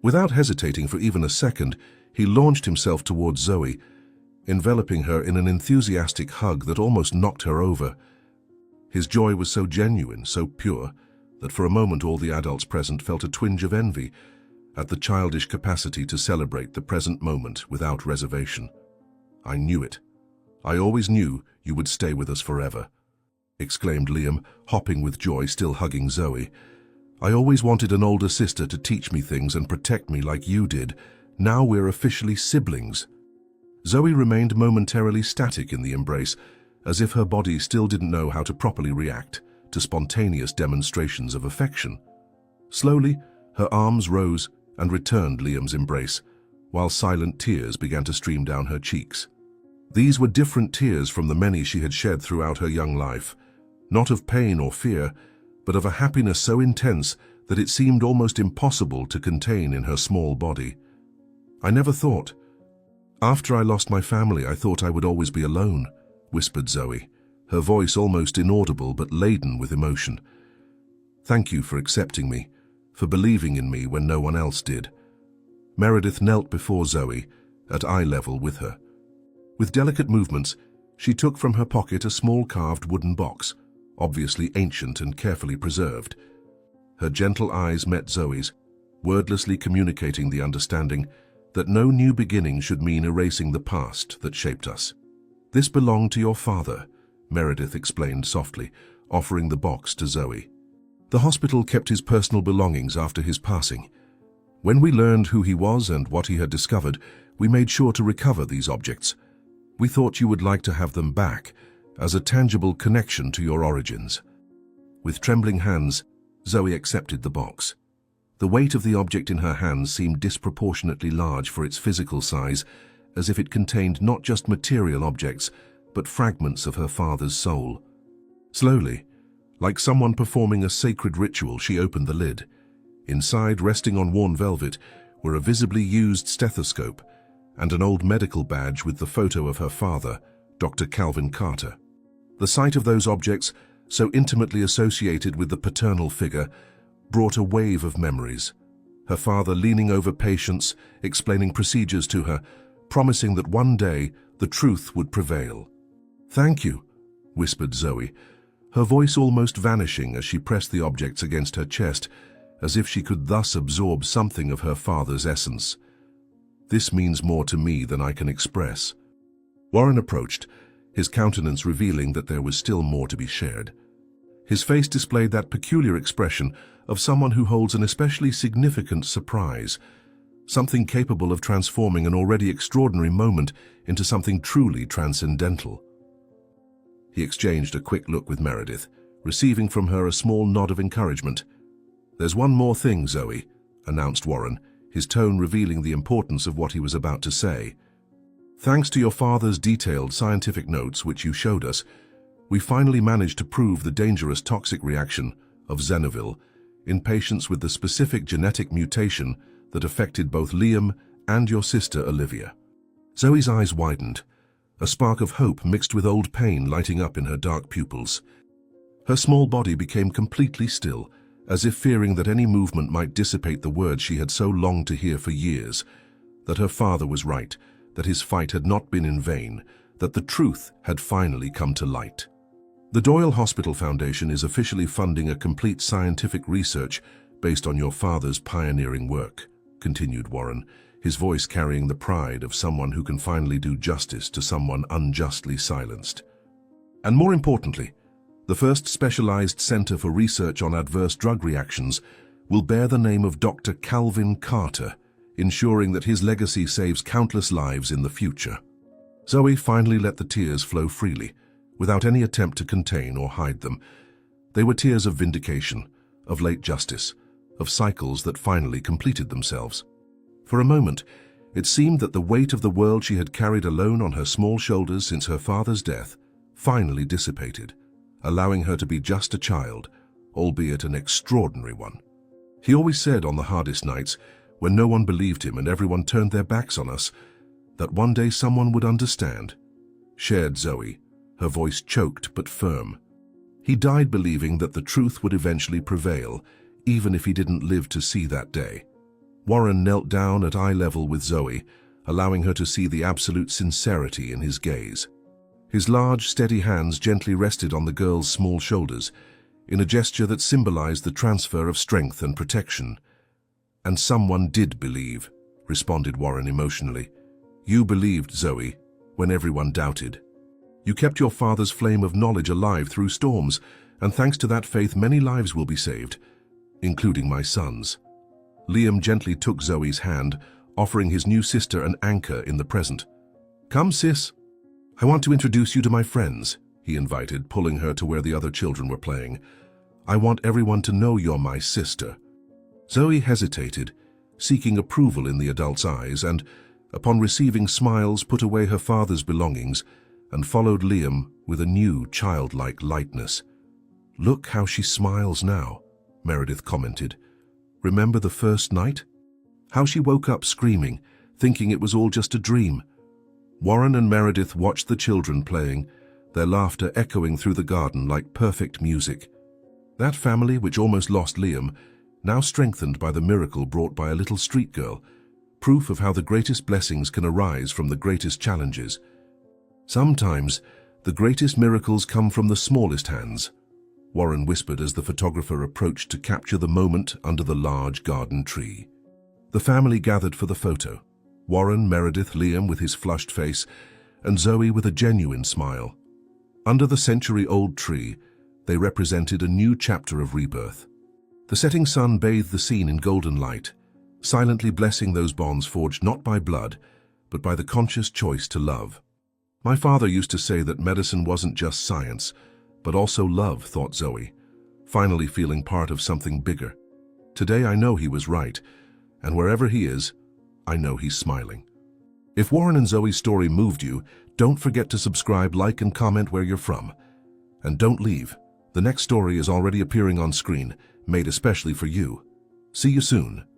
Without hesitating for even a second, he launched himself towards Zoe, enveloping her in an enthusiastic hug that almost knocked her over. His joy was so genuine, so pure, that for a moment all the adults present felt a twinge of envy at the childish capacity to celebrate the present moment without reservation. I knew it. I always knew you would stay with us forever, exclaimed Liam, hopping with joy, still hugging Zoe. I always wanted an older sister to teach me things and protect me like you did. Now we're officially siblings. Zoe remained momentarily static in the embrace, as if her body still didn't know how to properly react to spontaneous demonstrations of affection. Slowly, her arms rose and returned Liam's embrace, while silent tears began to stream down her cheeks. These were different tears from the many she had shed throughout her young life, not of pain or fear, but of a happiness so intense that it seemed almost impossible to contain in her small body. I never thought. After I lost my family, I thought I would always be alone, whispered Zoe, her voice almost inaudible but laden with emotion. Thank you for accepting me, for believing in me when no one else did. Meredith knelt before Zoe, at eye level with her. With delicate movements, she took from her pocket a small carved wooden box, obviously ancient and carefully preserved. Her gentle eyes met Zoe's, wordlessly communicating the understanding that no new beginning should mean erasing the past that shaped us. This belonged to your father, Meredith explained softly, offering the box to Zoe. The hospital kept his personal belongings after his passing. When we learned who he was and what he had discovered, we made sure to recover these objects. We thought you would like to have them back, as a tangible connection to your origins. With trembling hands, Zoe accepted the box. The weight of the object in her hands seemed disproportionately large for its physical size, as if it contained not just material objects, but fragments of her father's soul. Slowly, like someone performing a sacred ritual, she opened the lid. Inside, resting on worn velvet, were a visibly used stethoscope and an old medical badge with the photo of her father, Dr. Calvin Carter. The sight of those objects, so intimately associated with the paternal figure, brought a wave of memories. Her father leaning over patients, explaining procedures to her, promising that one day the truth would prevail. "Thank you," whispered Zoe, her voice almost vanishing as she pressed the objects against her chest, as if she could thus absorb something of her father's essence. "This means more to me than I can express." Warren approached, his countenance revealing that there was still more to be shared. His face displayed that peculiar expression of someone who holds an especially significant surprise, something capable of transforming an already extraordinary moment into something truly transcendental. He exchanged a quick look with Meredith, receiving from her a small nod of encouragement. "There's one more thing, Zoe," announced Warren, his tone revealing the importance of what he was about to say. "Thanks to your father's detailed scientific notes, which you showed us, we finally managed to prove the dangerous toxic reaction of Xenofil in patients with the specific genetic mutation that affected both Liam and your sister Olivia. Zoe's eyes widened, a spark of hope mixed with old pain lighting up in her dark pupils. Her small body became completely still, as if fearing that any movement might dissipate the words she had so longed to hear for years, that her father was right, that his fight had not been in vain, that the truth had finally come to light. The Doyle Hospital Foundation is officially funding a complete scientific research based on your father's pioneering work, continued Warren, his voice carrying the pride of someone who can finally do justice to someone unjustly silenced. And more importantly, the first specialized center for research on adverse drug reactions will bear the name of Dr. Calvin Carter, ensuring that his legacy saves countless lives in the future. Zoe finally let the tears flow freely, without any attempt to contain or hide them. They were tears of vindication, of late justice, of cycles that finally completed themselves. For a moment, it seemed that the weight of the world she had carried alone on her small shoulders since her father's death finally dissipated, allowing her to be just a child, albeit an extraordinary one. He always said on the hardest nights, when no one believed him and everyone turned their backs on us, that one day someone would understand, shared Zoe, her voice choked but firm. He died believing that the truth would eventually prevail, even if he didn't live to see that day. Warren knelt down at eye level with Zoe, allowing her to see the absolute sincerity in his gaze. His large, steady hands gently rested on the girl's small shoulders, in a gesture that symbolized the transfer of strength and protection. "And someone did believe," responded Warren emotionally. "You believed, Zoe, when everyone doubted. You kept your father's flame of knowledge alive through storms, and thanks to that faith many lives will be saved, including my son's." Liam gently took Zoe's hand, offering his new sister an anchor in the present. "Come, sis. I want to introduce you to my friends," he invited, pulling her to where the other children were playing. "I want everyone to know you're my sister." Zoe hesitated, seeking approval in the adult's eyes, and, upon receiving smiles, put away her father's belongings and followed Liam with a new childlike lightness. "Look how she smiles now," Meredith commented. "Remember the first night? How she woke up screaming, thinking it was all just a dream." Warren and Meredith watched the children playing, their laughter echoing through the garden like perfect music. That family, which almost lost Liam, now strengthened by the miracle brought by a little street girl, proof of how the greatest blessings can arise from the greatest challenges. "Sometimes, the greatest miracles come from the smallest hands," Warren whispered as the photographer approached to capture the moment under the large garden tree. The family gathered for the photo. Warren, Meredith, Liam with his flushed face, and Zoe with a genuine smile. Under the century-old tree, they represented a new chapter of rebirth. The setting sun bathed the scene in golden light, silently blessing those bonds forged not by blood, but by the conscious choice to love. "My father used to say that medicine wasn't just science, but also love," thought Zoe, finally feeling part of something bigger. Today I know he was right, and wherever he is, I know he's smiling. If Warren and Zoe's story moved you, don't forget to subscribe, like, and comment where you're from. And don't leave. The next story is already appearing on screen, made especially for you. See you soon.